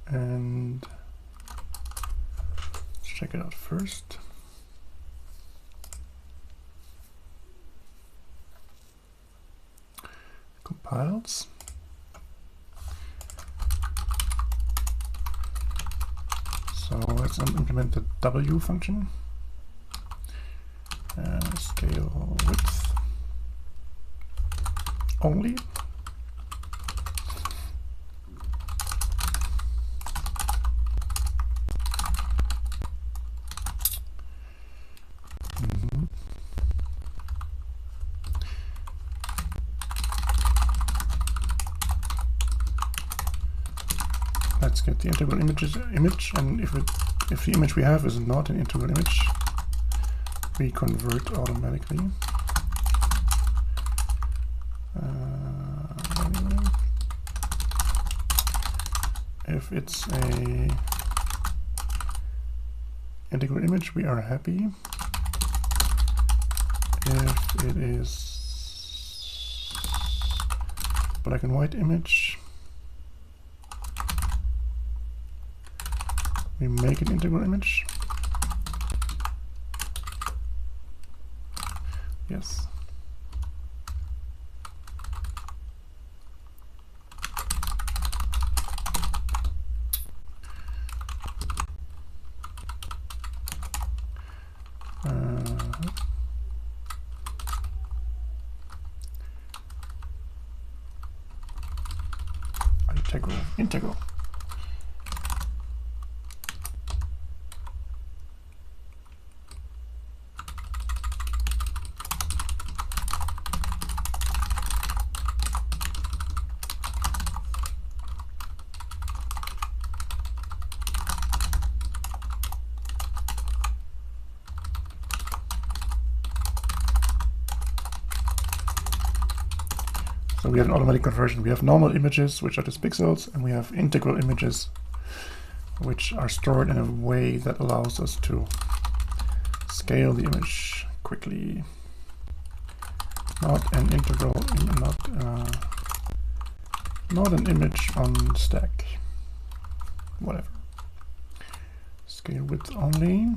And let's check it out first. Compiles. So let's implement the W function. Scale width only. Let's get the integral image, and if the image we have is not an integral image, we convert automatically. Anyway, if it's a integral image, we are happy. If it is black and white image, we make an integral image. Yes. Integral. So we have an automatic conversion. We have normal images, which are just pixels, and we have integral images, which are stored in a way that allows us to scale the image quickly. Not an integral, not an image on stack. Whatever. Scale width only.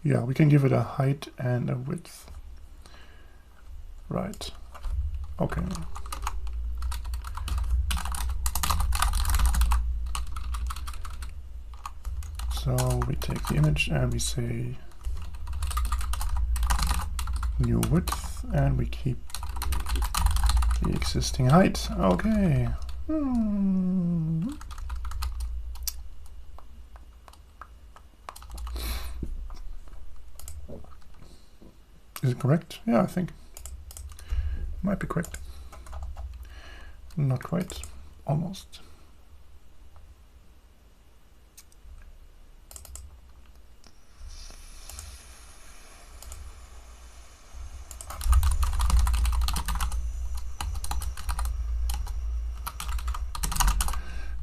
Yeah, we can give it a height and a width. Right. Okay. So we take the image and we say new width, and we keep the existing height. Okay. Is it correct? Yeah, I think. Might be correct. Not quite. Almost.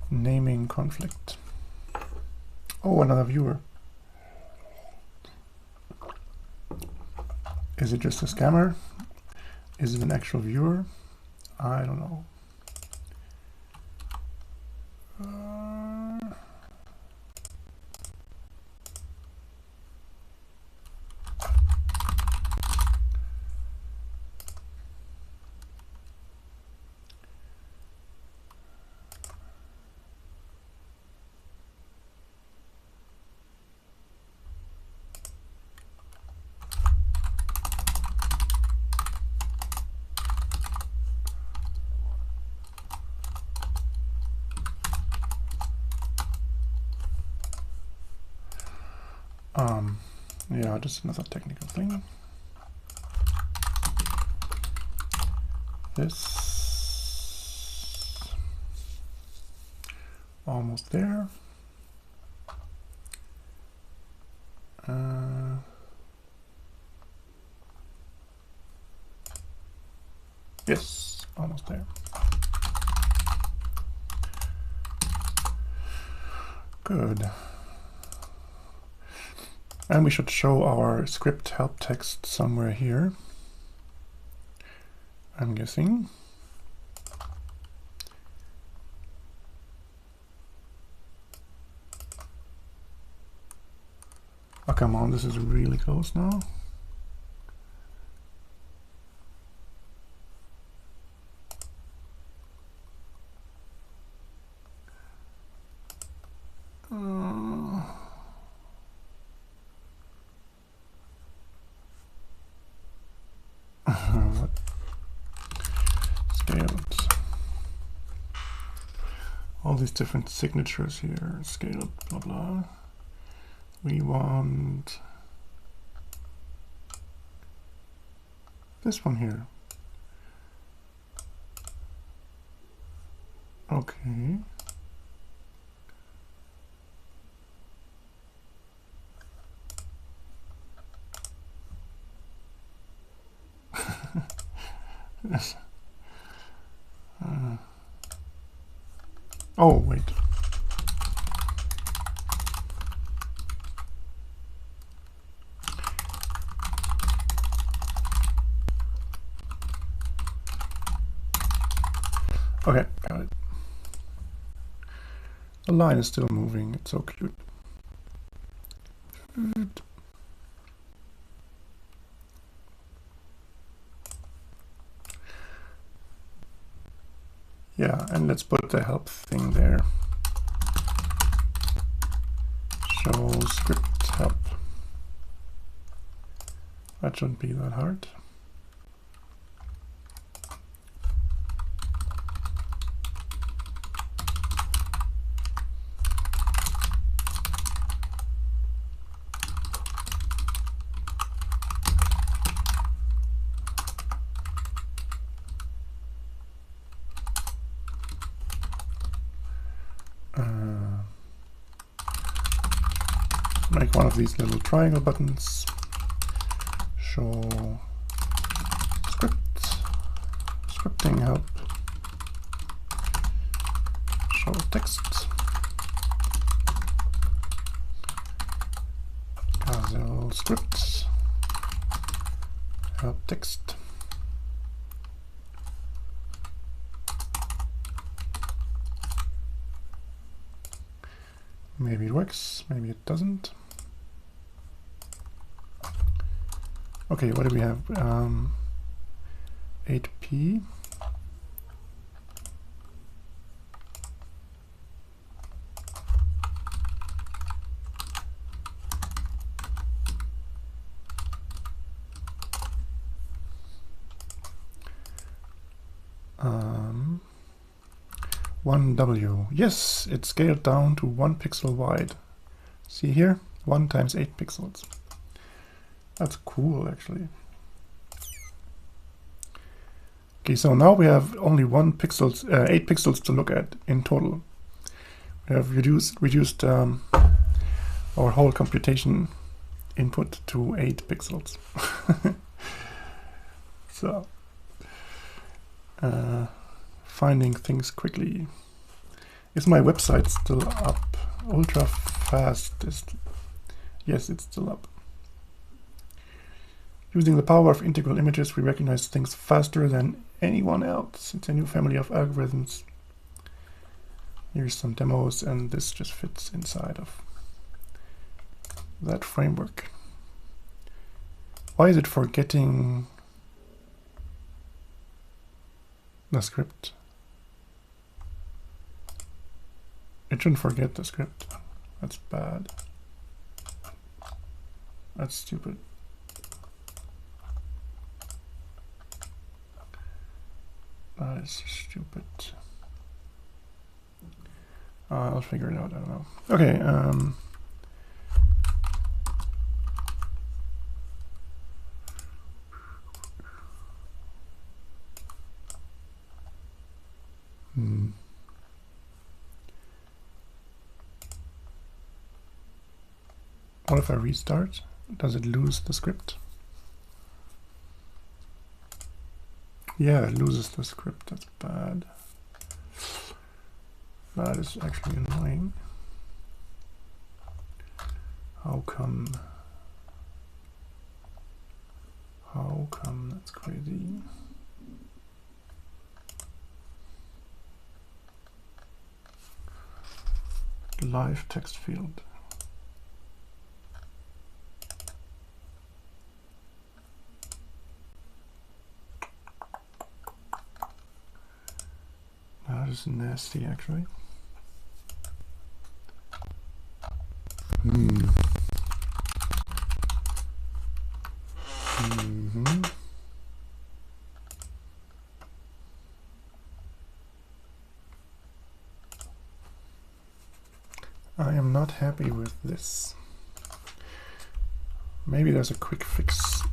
Naming conflict. Oh, another viewer. Is it just a scammer? Is it an actual viewer? I don't know. Yeah, just another technical thing. This almost there. Yes, almost there. Good. And we should show our script help text somewhere here, I'm guessing. Oh, come on, this is really close now. Scaled. All these different signatures here, scaled, blah blah. We want this one here. Okay. Yes. Oh, wait. Okay, got it. The line is still moving. It's so cute. Yeah, and let's put the help thing there. Show script help. That shouldn't be that hard. make one of these little triangle buttons. Show script, scripting help, show text, Gazelle script, help text. Maybe it works, maybe it doesn't. Okay, what do we have? 8p. Um, 1w. Yes, it's scaled down to 1 pixel wide. See here? 1 times 8 pixels. That's cool, actually. Okay, so now we have only 8 pixels to look at in total. We have reduced our whole computation input to 8 pixels. So, finding things quickly. Is my website still up? Ultra fastest. Yes, it's still up. Using the power of integral images, we recognize things faster than anyone else. It's a new family of algorithms. Here's some demos, and this just fits inside of that framework. Why is it forgetting the script? It shouldn't forget the script. That's bad. That's stupid. That is stupid. I'll figure it out, I don't know. Okay, What if I restart? Does it lose the script? Yeah, it loses the script. That's bad. That is actually annoying. How come? How come? That's crazy. Live text field. That is nasty, actually. I am not happy with this. Maybe there's a quick fix.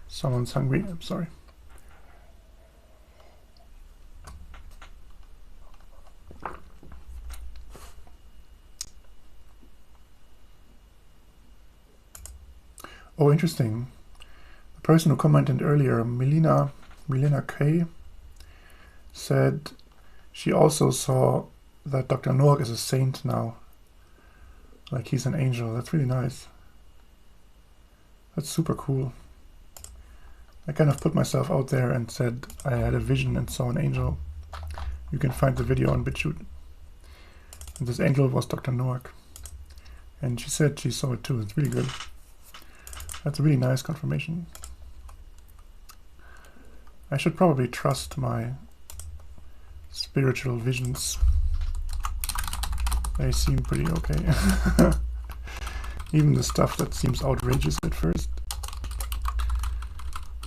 Someone's hungry, I'm sorry. Oh, interesting. The person who commented earlier, Melina K, said she also saw that Dr. Noack is a saint now. Like he's an angel. That's really nice. That's super cool. I kind of put myself out there and said I had a vision and saw an angel. You can find the video on BitChute. And this angel was Dr. Noack. And she said she saw it too. It's really good. That's a really nice confirmation. I should probably trust my spiritual visions. They seem pretty okay. Even the stuff that seems outrageous at first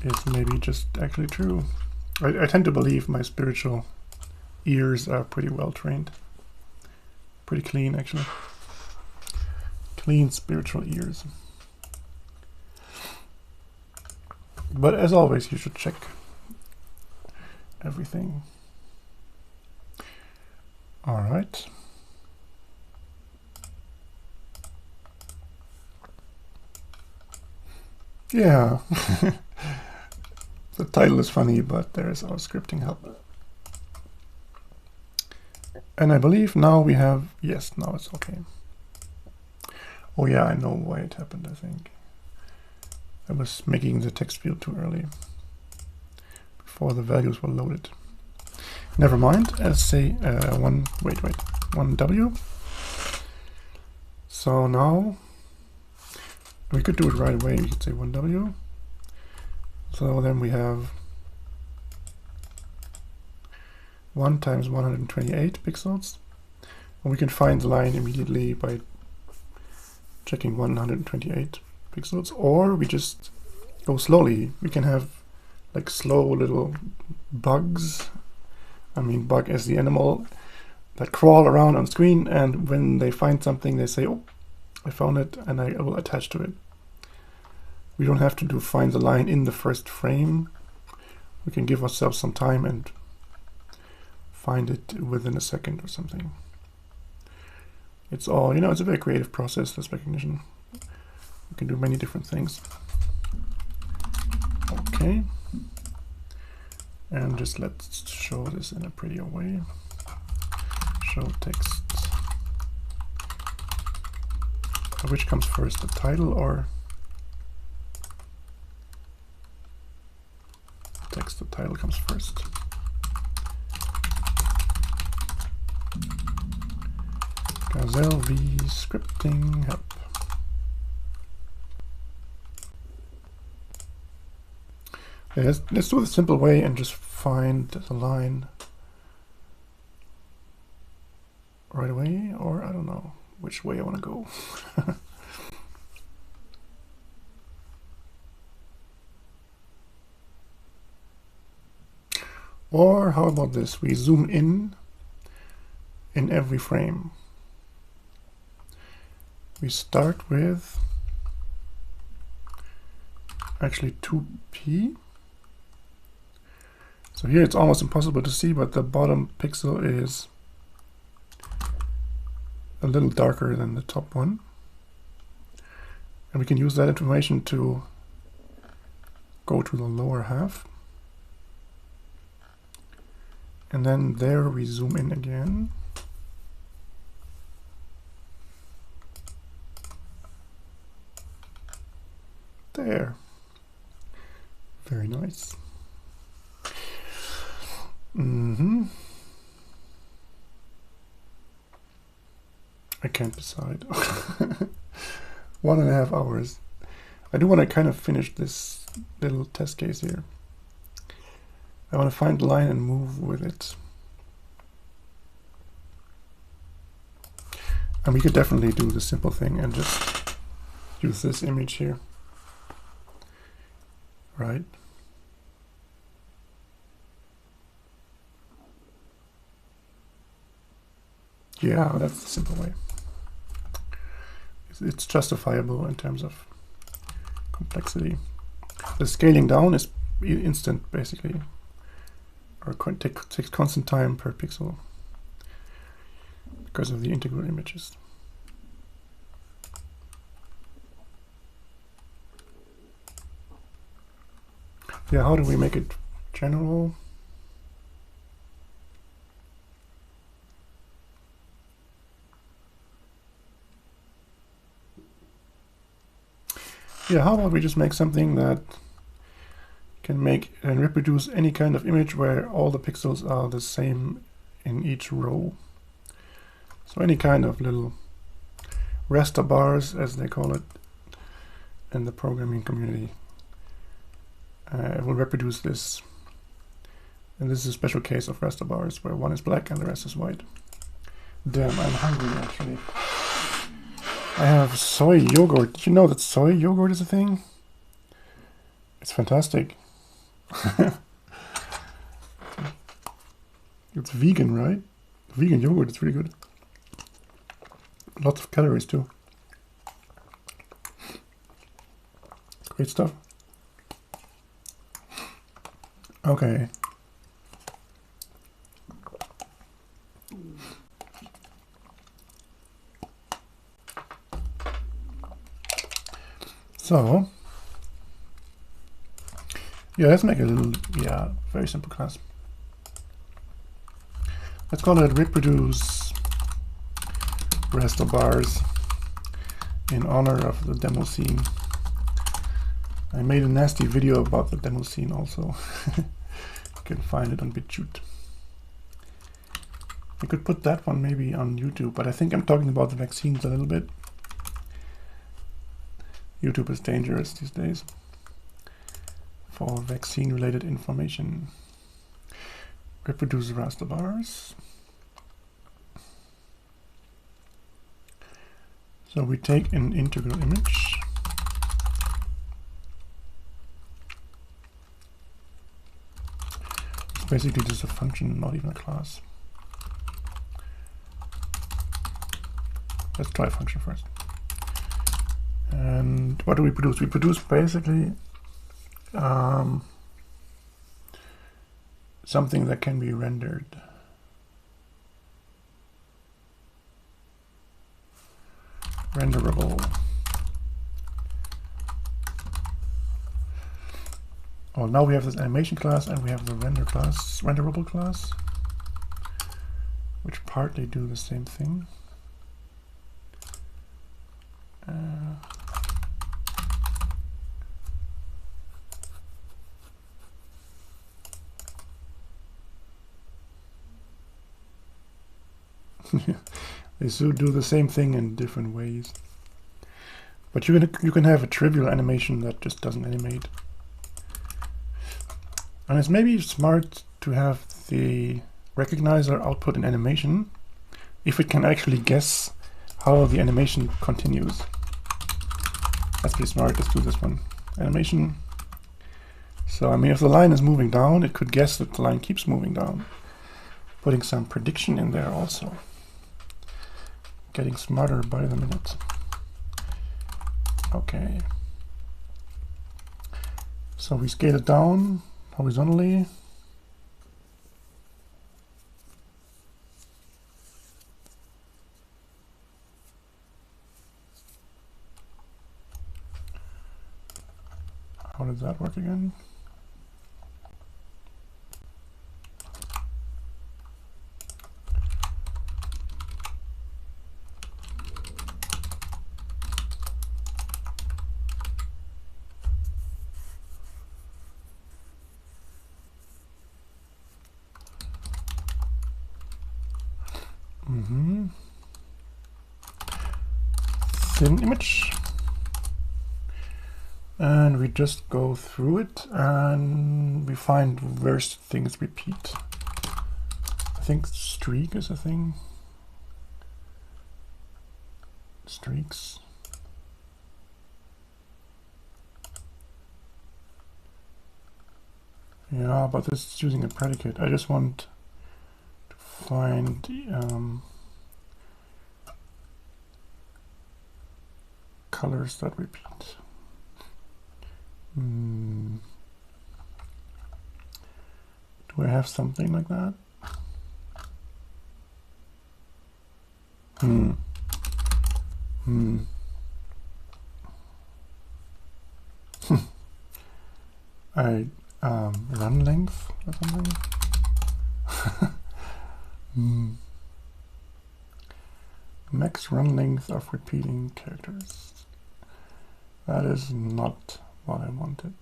is maybe just actually true. I tend to believe my spiritual ears are pretty well trained. Pretty clean, actually. Clean spiritual ears. But as always, you should check everything. All right. Yeah. The title is funny, but there is our scripting help. And I believe now we have, yes, now it's okay. Oh yeah, I know why it happened, I think. I was making the text field too early, before the values were loaded. Never mind, let's say 1W. So now, we could do it right away, we could say 1W. So then we have 1 times 128 pixels. And we can find the line immediately by checking 128 pixels, or we just go slowly. We can have like slow little bugs. I mean, bug as the animal that crawl around on screen, and when they find something, they say, oh, I found it, and I will attach to it. We don't have to find the line in the first frame. We can give ourselves some time and find it within a second or something. It's all, you know, it's a very creative process, this recognition. We can do many different things. Okay. And just let's show this in a prettier way. Show text. Which comes first, the title or the text? The title comes first. Gazelle v scripting help. Okay, let's do it the simple way and just find the line right away, or I don't know which way I want to go. Or how about this? We zoom in every frame. We start with actually 2p. So here it's almost impossible to see, but the bottom pixel is a little darker than the top one. And we can use that information to go to the lower half. And then there we zoom in again. There. Very nice. I can't decide. 1.5 hours. I do want to kind of finish this little test case here. I want to find the line and move with it. And we could definitely do the simple thing and just use this image here. Right? Yeah, that's the simple way. It's justifiable in terms of complexity. The scaling down is instant, basically, or takes constant time per pixel because of the integral images. Yeah, how do we make it general? Yeah, how about we just make something that can make and reproduce any kind of image where all the pixels are the same in each row. So any kind of little raster bars, as they call it in the programming community, will reproduce this. And this is a special case of raster bars where one is black and the rest is white. Damn, I'm hungry actually. I have soy yogurt. Did you know that soy yogurt is a thing? It's fantastic. It's vegan, right? Vegan yogurt, it's really good. Lots of calories too. Great stuff. Okay. So, yeah, let's make a little, very simple class. Let's call it reproduce Raster bars in honor of the demo scene. I made a nasty video about the demo scene also. You can find it on BitChute. I could put that one maybe on YouTube, but I think I'm talking about the vaccines a little bit. YouTube is dangerous these days for vaccine-related information. Reproduce raster bars. So we take an integral image. It's basically just a function, not even a class. Let's try a function first. And what do we produce? We produce basically something that can be rendered. Renderable. Oh, now we have this animation class and we have the render class, renderable class, which partly do the same thing. They do the same thing in different ways. But you can have a trivial animation that just doesn't animate. And it's maybe smart to have the recognizer output an animation if it can actually guess how the animation continues. That's pretty smart. Let's do this one. Animation. So, I mean, if the line is moving down, it could guess that the line keeps moving down. Putting some prediction in there also. Getting smarter by the minute. Okay. So we scale it down horizontally. How does that work again? Thin image. And we just go through it and we find where things repeat. I think streak is a thing. Streaks. Yeah, but this is using a predicate. I just want to find colors that repeat. Do I have something like that? I run length or something. Max run length of repeating characters. That is not what I wanted.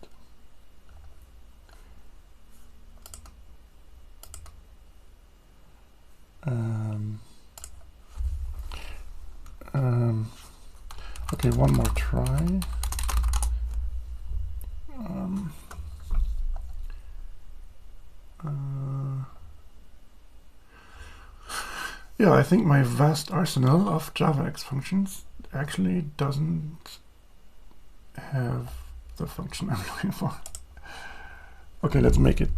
Okay, one more try. Yeah, I think my vast arsenal of JavaX functions actually doesn't have the function I'm looking for. Okay, let's make it.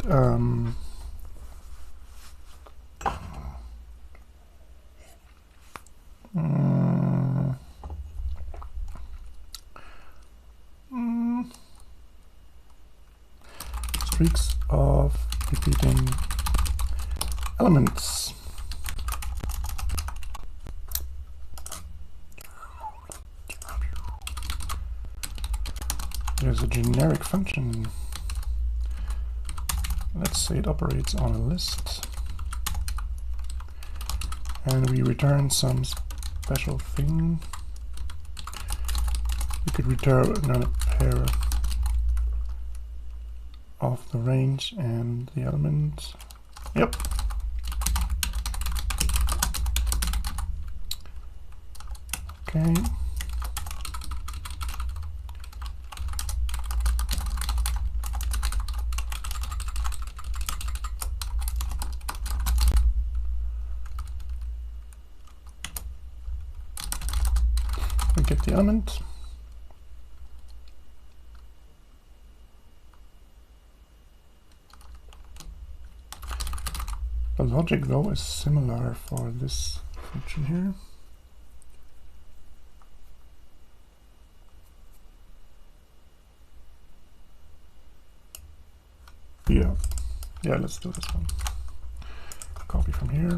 Streaks of repeating elements. There's a generic function. Let's say it operates on a list. And we return some special thing. We could return a pair of the range and the element. Yep. Okay. We get the element. The logic though is similar for this function here. Yeah, let's do this one. Copy from here.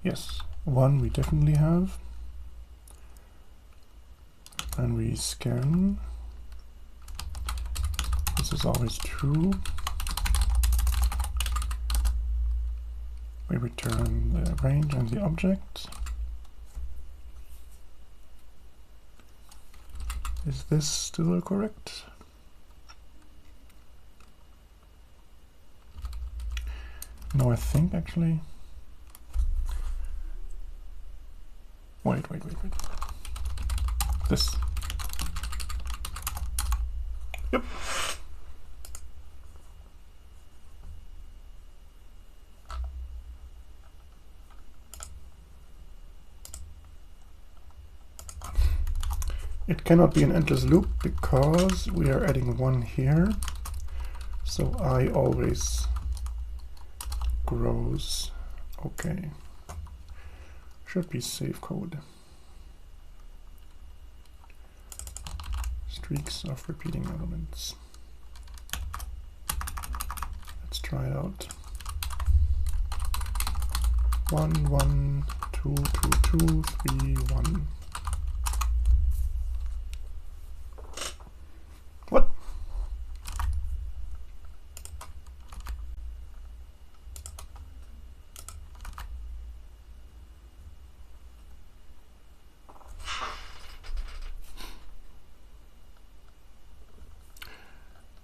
Yes, one we definitely have. And we scan. This is always true. We return the range and the object. Is this still correct? No, I think actually. Wait. This. Yep. It cannot be an endless loop because we are adding one here. So I always grows. Okay. Should be safe code. Streaks of repeating elements. Let's try it out. 1, 1, 2, 2, 2, 3, 1. What?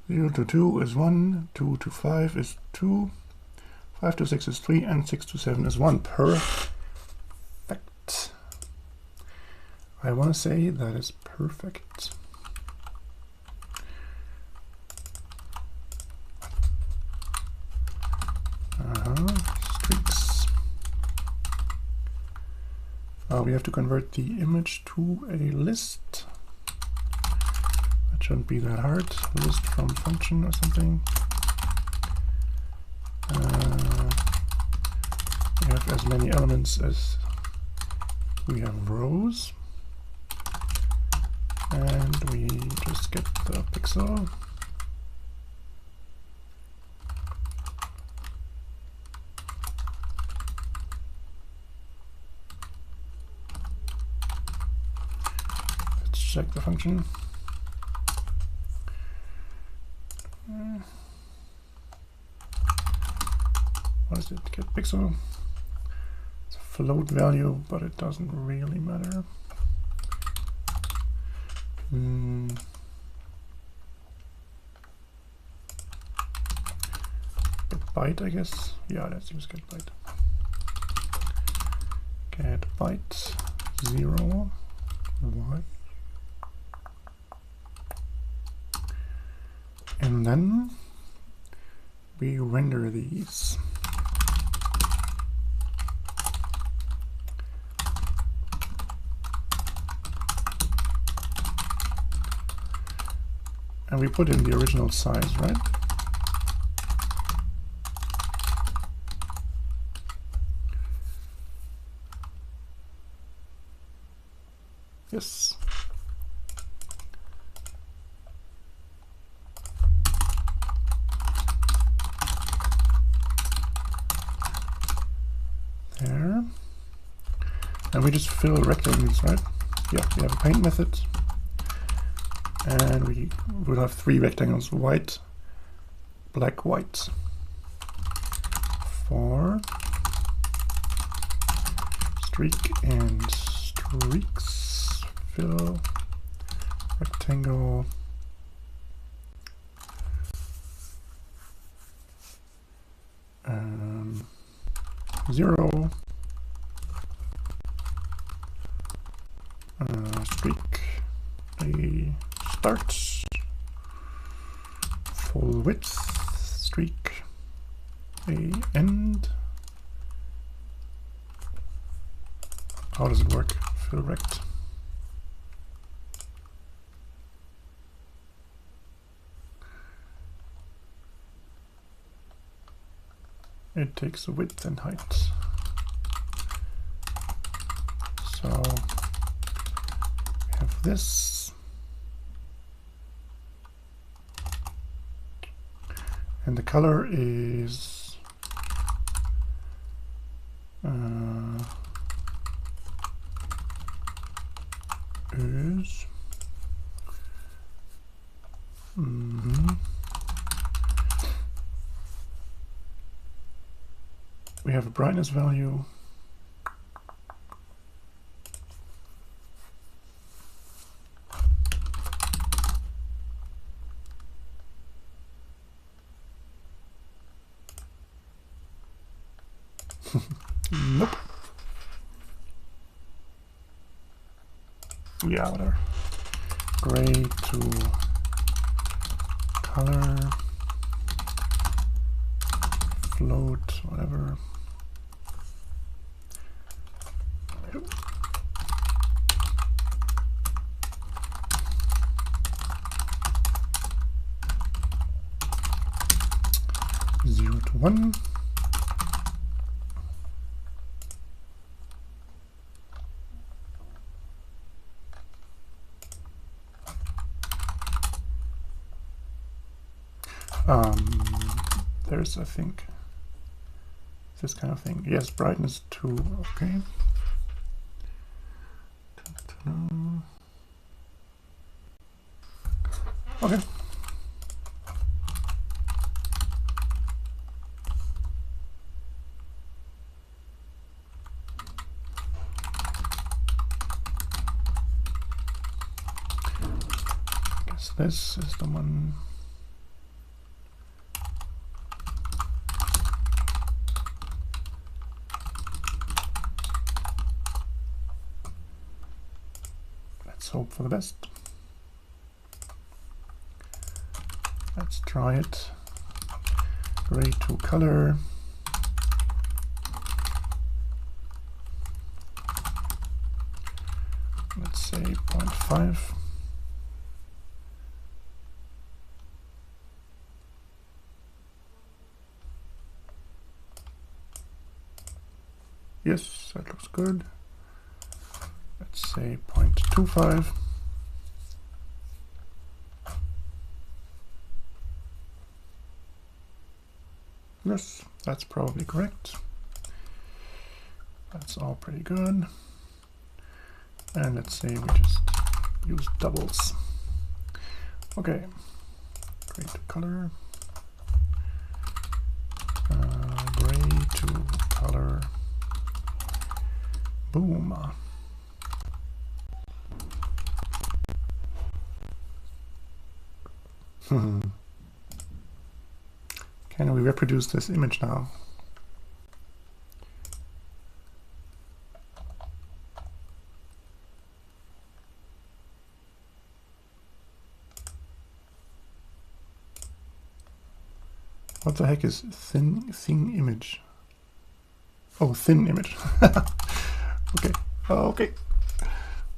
Zero to 2 is 1, 2 to 5 is 2, 5 to 6 is 3, and 6 to 7 is 1. Perfect. I want to say that is perfect. Streaks. We have to convert the image to a list. That shouldn't be that hard. List from function or something. We have as many elements as we have rows. And we just get the pixel. Let's check the function. What is it? Get pixel. It's float value, but it doesn't really matter. Get byte, I guess. Yeah, let's use get byte. Get byte 0 y. And then we render these. And we put in the original size, right? Yes. There. And we just fill rectangles, right? Yeah, we have a paint method. And we will have 3 rectangles, white, black, white. For streak and streaks, fill, rectangle, zero, streak, a start, full width, streak, a end. How does it work? Fill rect. It takes the width and height. So we have this. And the color is we have a brightness value. Nope. Yeah, whatever. Gray to color, float, whatever. Yep. Zero to 1. There's, I think, this kind of thing. Yes, brightness 2, okay. Okay. I guess this is the one. Hope for the best. Let's try it. Gray to color. Let's say 0.5. Yes, that looks good. Let's say 0.25. Yes, that's probably correct. That's all pretty good. And let's say we just use doubles. Okay, gray to color. Gray to color. Boom. Can we reproduce this image now? What the heck is thin image? Oh, thin image. Okay. Okay.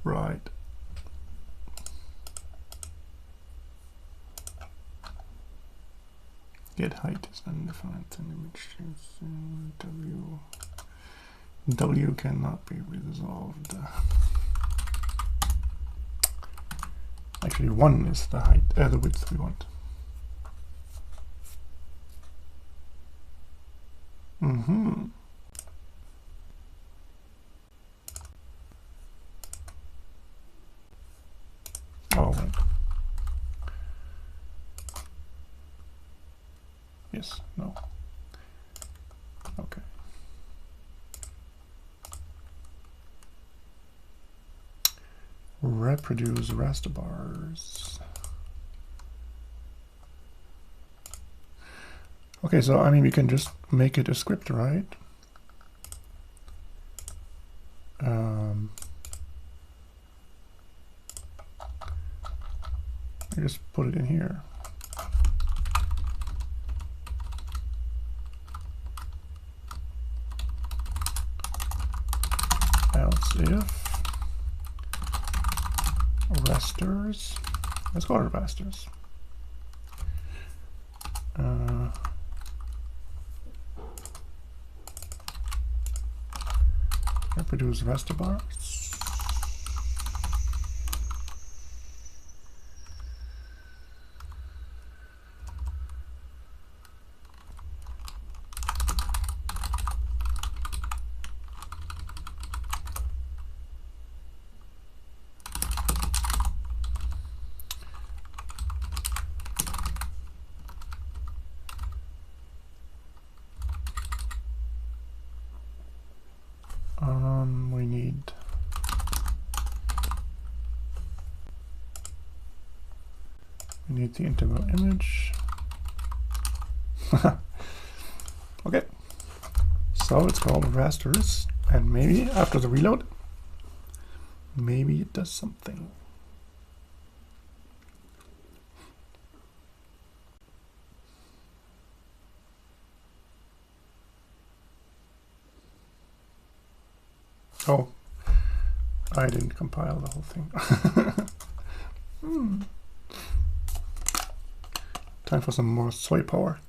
Right. Get height is undefined. Thin image W cannot be resolved. Actually, 1 is the height, the width we want. Oh, wait. Yes, no. Okay. Reproduce raster bars. Okay, so I mean we can just make it a script, right? I just put it in here. Else if rasters, let's call it rasters. Reproduce raster bars. We need the integral image. Okay, so it's called rasters, and maybe after the reload, maybe it does something. Oh, I didn't compile the whole thing. Time for some more soy power.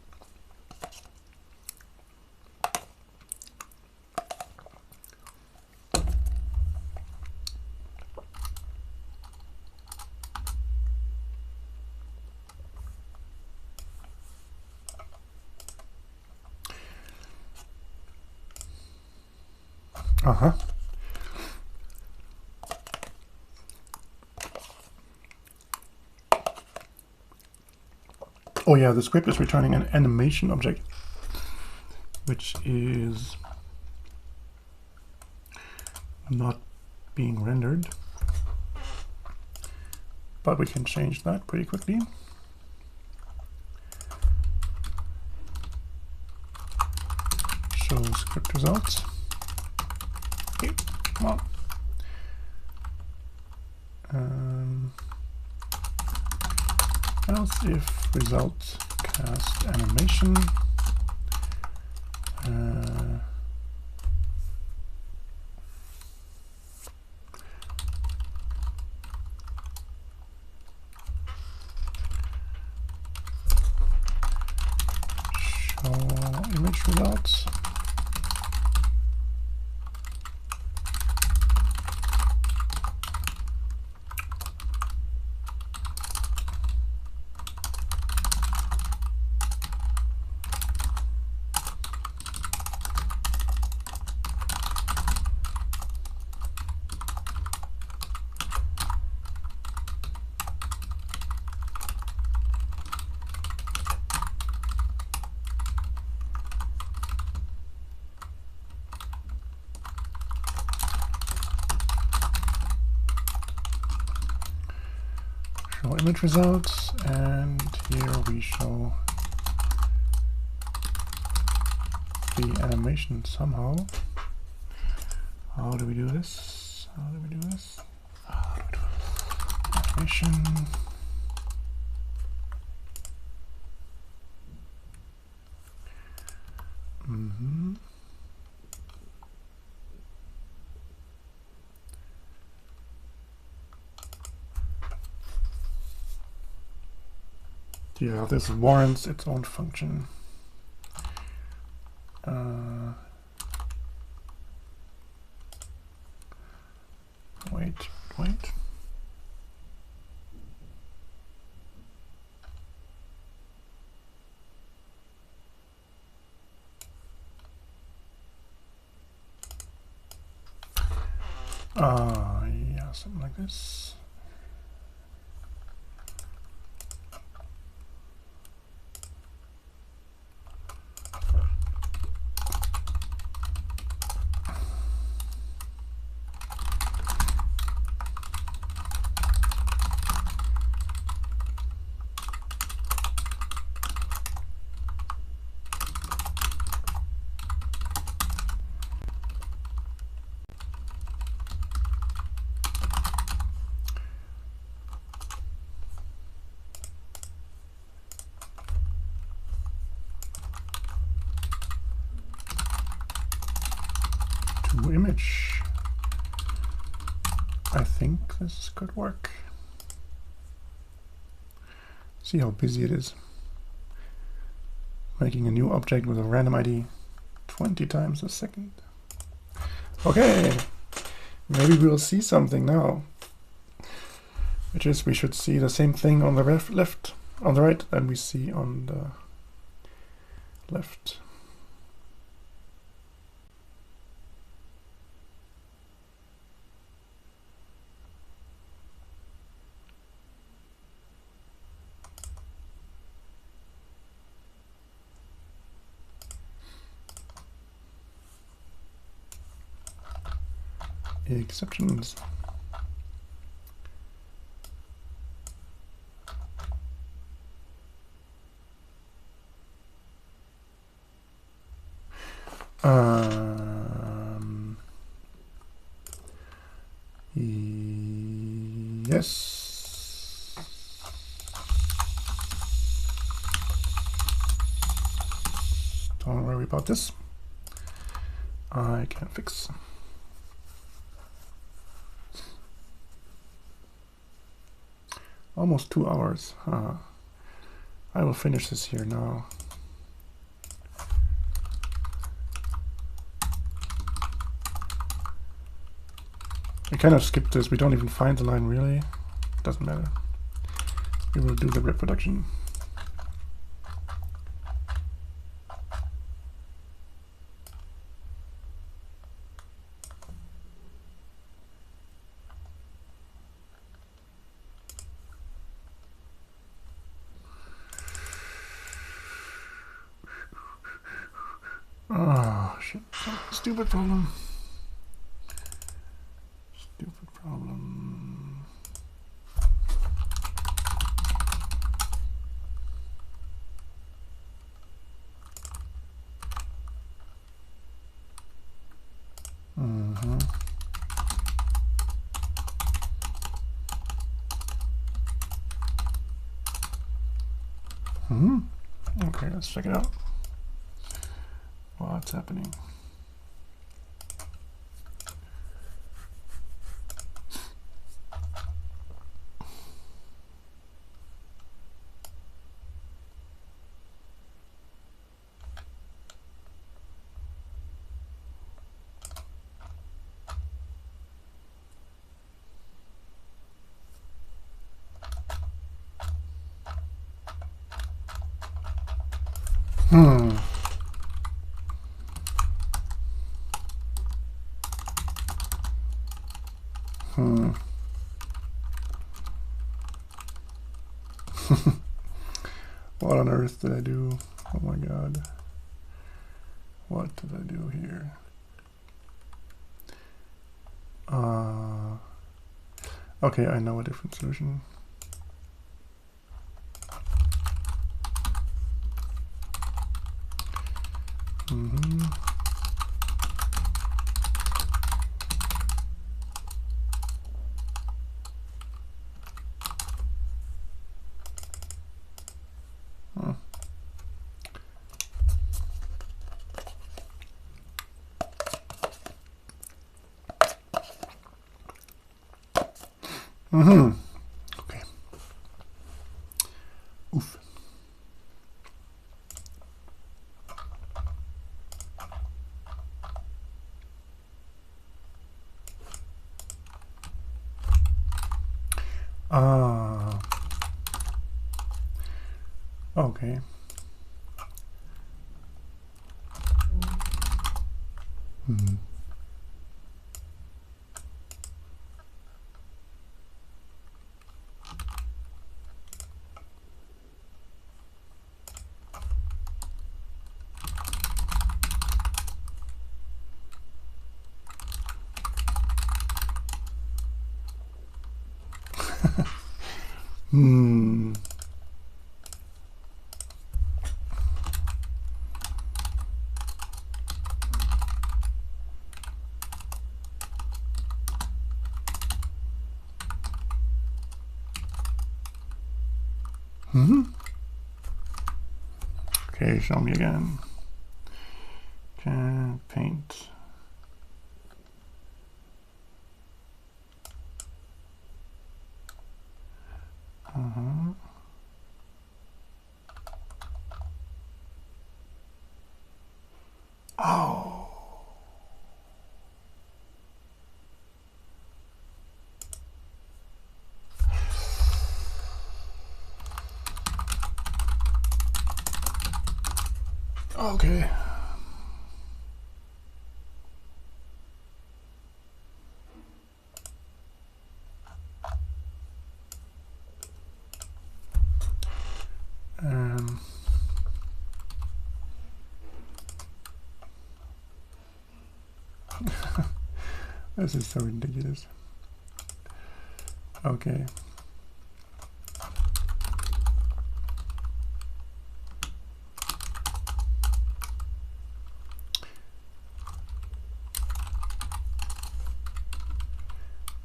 Oh yeah, the script is returning an animation object, which is not being rendered, but we can change that pretty quickly. Show script results. Okay, come on. Else if result cast animation. Show image results. Show image results, and here we show the animation somehow. How do we do this? How do we do this? How do we do this? Animation. Yeah, this warrants its own function. Wait. Yeah, something like this. To image. I think this could work. See how busy it is. Making a new object with a random ID 20 times a second. Okay, maybe we'll see something now. Which is, we should see the same thing on the left, on the right, than we see on the left. Exceptions. Yes. Don't worry about this. I can fix. Almost 2 hours. I will finish this here now. We kind of skipped this. We don't even find the line really. Doesn't matter. We will do the reproduction. Oh, shit. Stupid problem. Stupid problem. Okay, let's check it out. What's happening? What on earth did I do? Oh my god. What did I do here? Okay, I know a different solution. Mm-hmm. Okay. Oof. Ah. Okay. Hmm. Hmm. Hmm. Okay, show me again. Can paint. Uh-huh. Oh. Okay. Um. This is so ridiculous. Okay.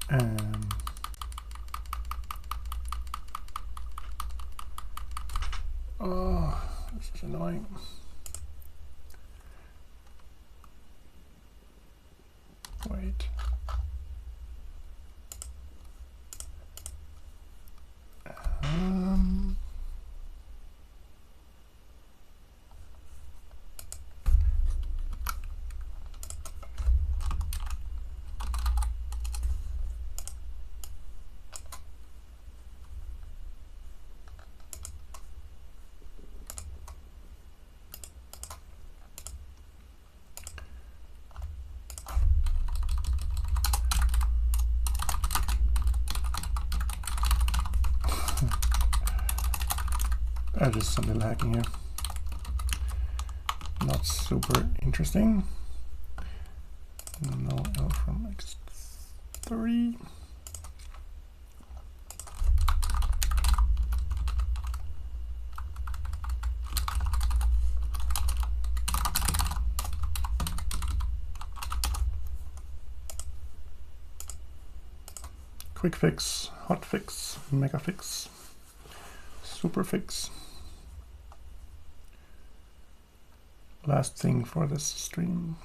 Um. Oh, this is annoying. Wait. Um. Just some little hacking here. Not super interesting. No L from X3. Quick fix, hot fix, mega fix, super fix. Last thing for this stream.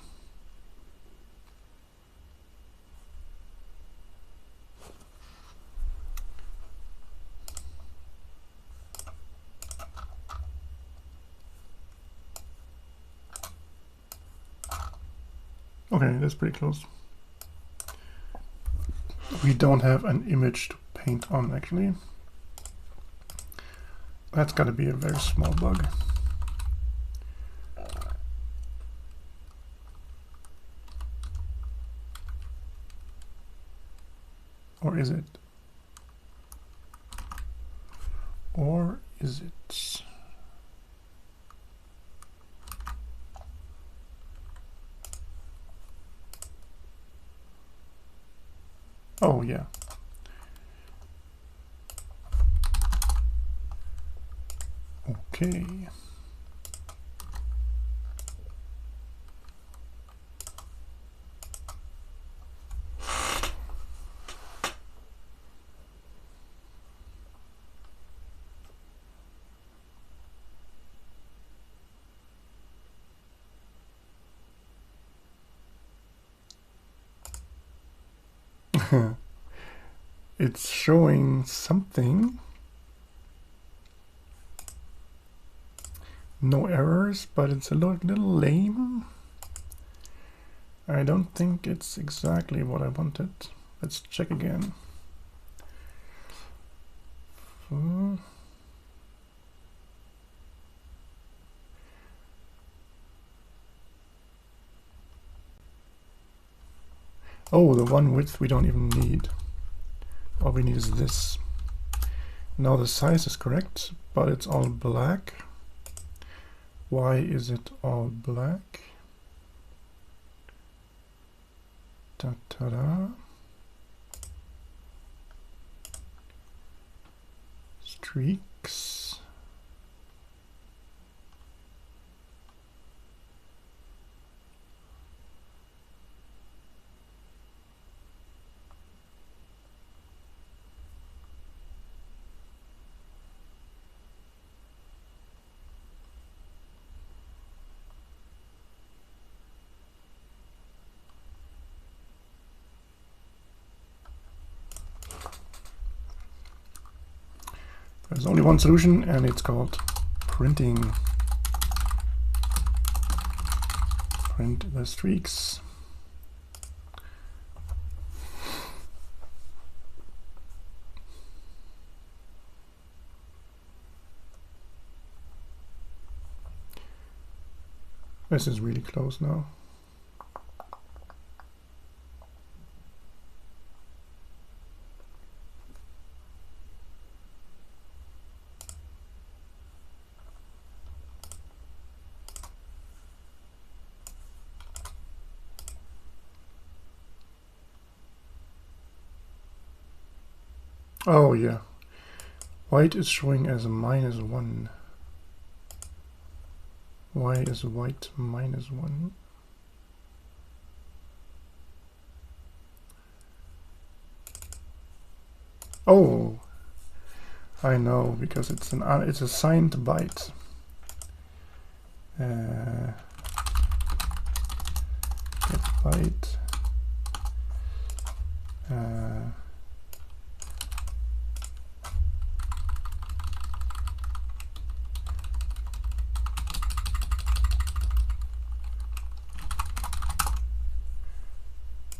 Okay, that's pretty close. We don't have an image to paint on actually. That's gotta be a very small bug. Or is it? Or is it? Oh yeah. Okay. it's showing something. No errors, but it's a little lame. I don't think it's exactly what I wanted. Let's check again. Oh, the one width we don't even need. All we need is this. Now the size is correct, but it's all black. Why is it all black? Ta-ta-da. Streaks. There's only one solution, and it's called printing. Print the streaks. This is really close now. Oh yeah, white is showing as -1. Why is white -1? Oh, I know, because it's a signed byte. Get byte.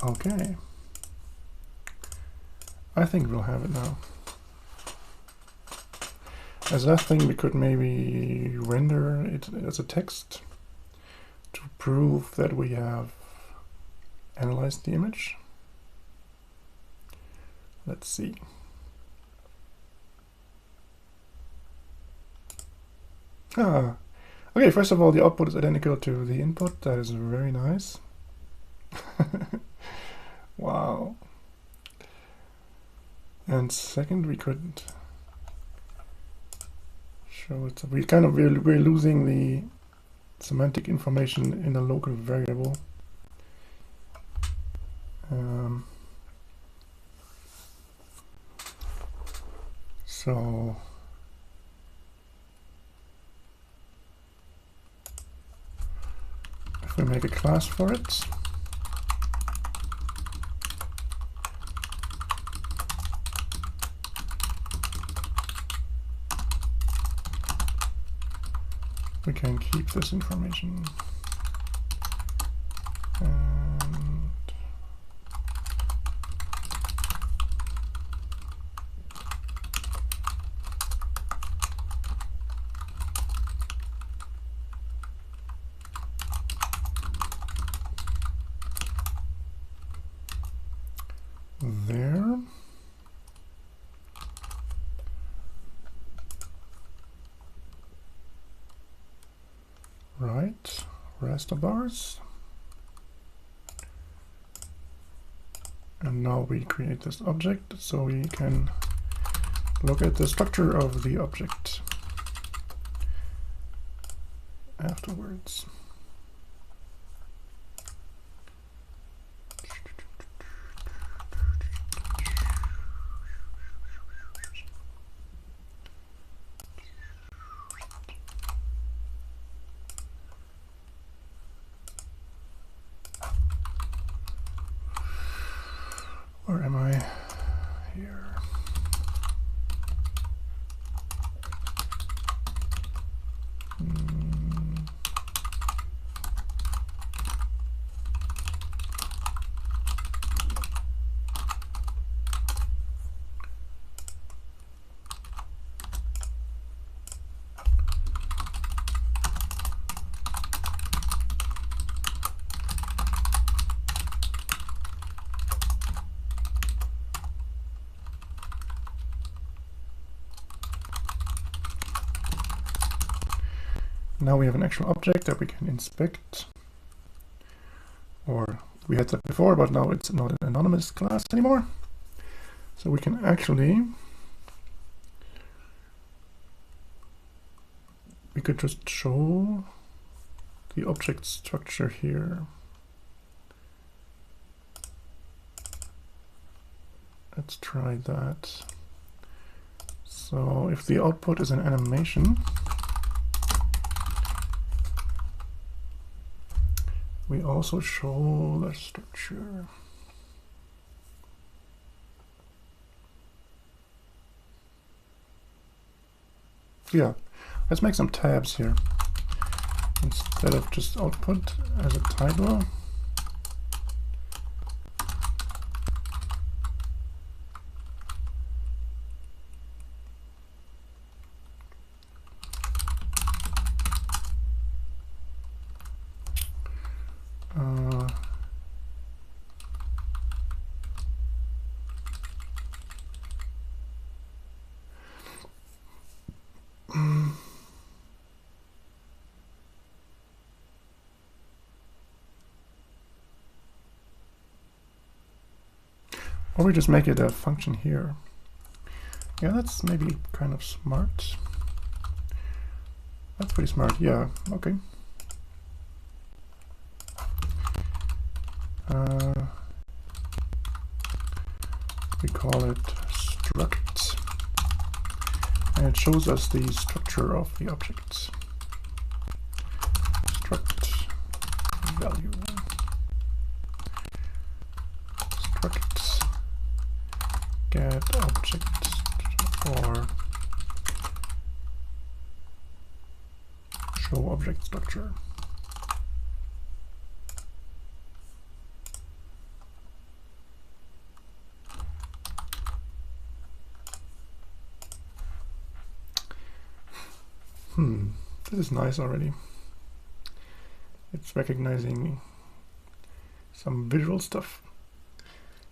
Okay. I think we'll have it now. As last thing, we could maybe render it as a text to prove that we have analyzed the image. Let's see. Okay, first of all, the output is identical to the input. That is very nice. Wow. And second, we could show it. We're losing the semantic information in a local variable. So if we make a class for it, we can keep this information. And there. Right, raster bars. And now we create this object so we can look at the structure of the object afterwards. Where am I? Here. Now we have an actual object that we can inspect. Or we had that before, but now it's not an anonymous class anymore. So we can actually, we could just show the object structure here. Let's try that. So if the output is an animation, we also show the structure. Yeah, let's make some tabs here. Instead of just output as a title, or we just make it a function here. Yeah, that's maybe kind of smart. That's pretty smart, yeah, okay. We call it struct, and it shows us the structure of the object. Struct value. Struct get object or show object structure. This is nice already. It's recognizing some visual stuff.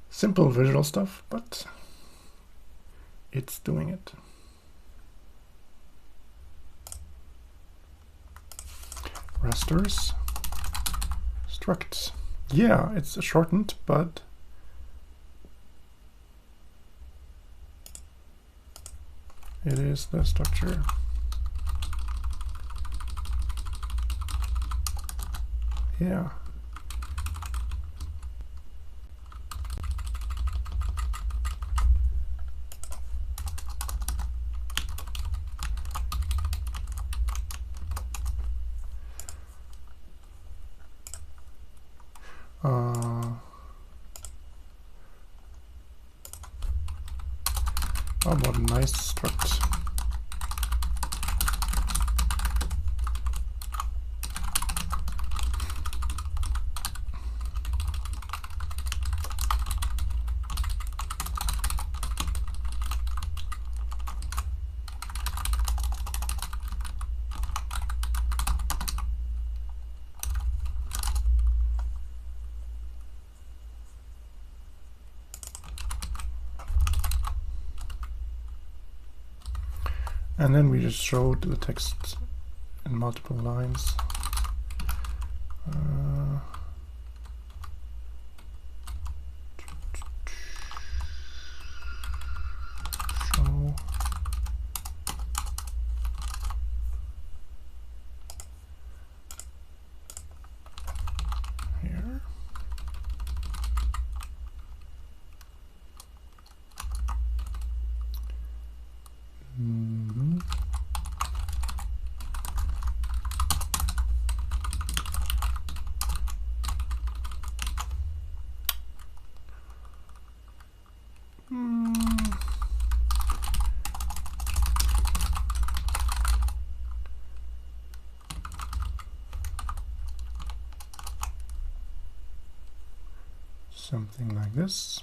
Simple visual stuff, but it's doing it. Rasters, structs. Yeah, it's shortened, but it is the structure. Yeah. Oh, what a nice struct. And then we just showed the text in multiple lines. Show. Here. Something like this.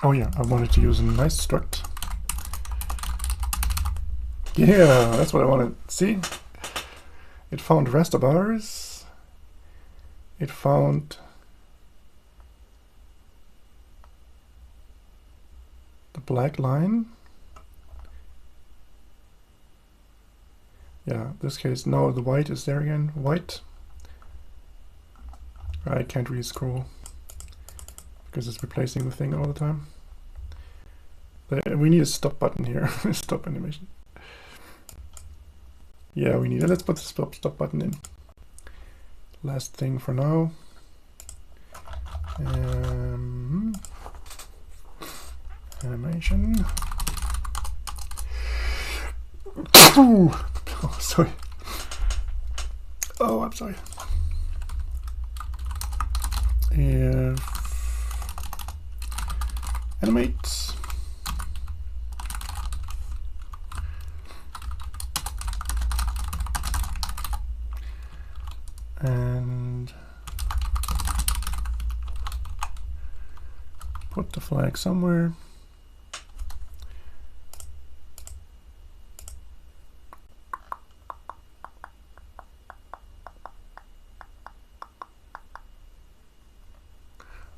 Oh yeah, I wanted to use a nice struct. Yeah, that's what I wanted. See? It found raster bars. It found the black line. Yeah, in this case, no, the white is there again. White. I can't really scroll because it's replacing the thing all the time. We need a stop button here. Stop animation. Yeah, we need it. Let's put the stop button in. Last thing for now. Animation. Oh, sorry. Oh, I'm sorry. If animate. And put the flag somewhere.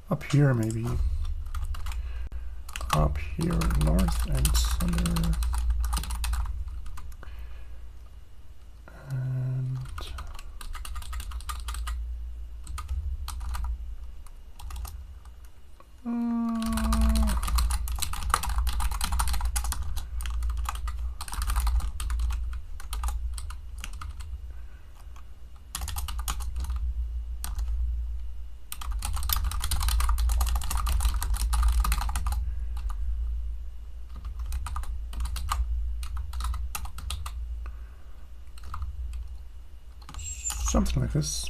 Up here, maybe. Up here, north and center. And something like this.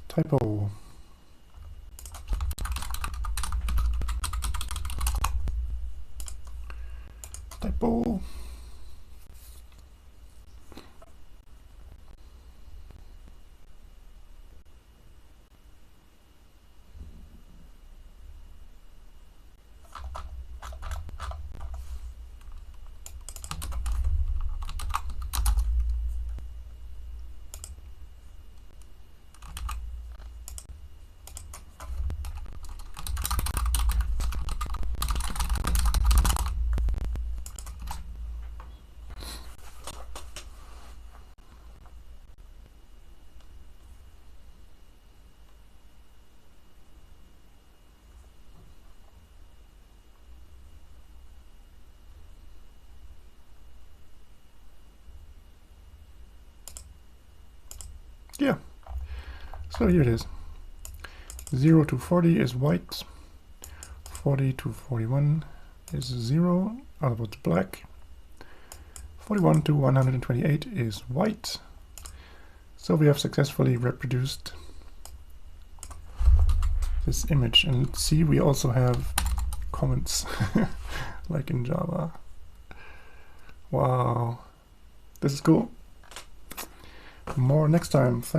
Typo. Typo. Yeah, so here it is. 0 to 40 is white, 40 to 41 is 0, output black, 41 to 128 is white. So we have successfully reproduced this image. And see, we also have comments like in Java. Wow, this is cool. More next time. Thanks.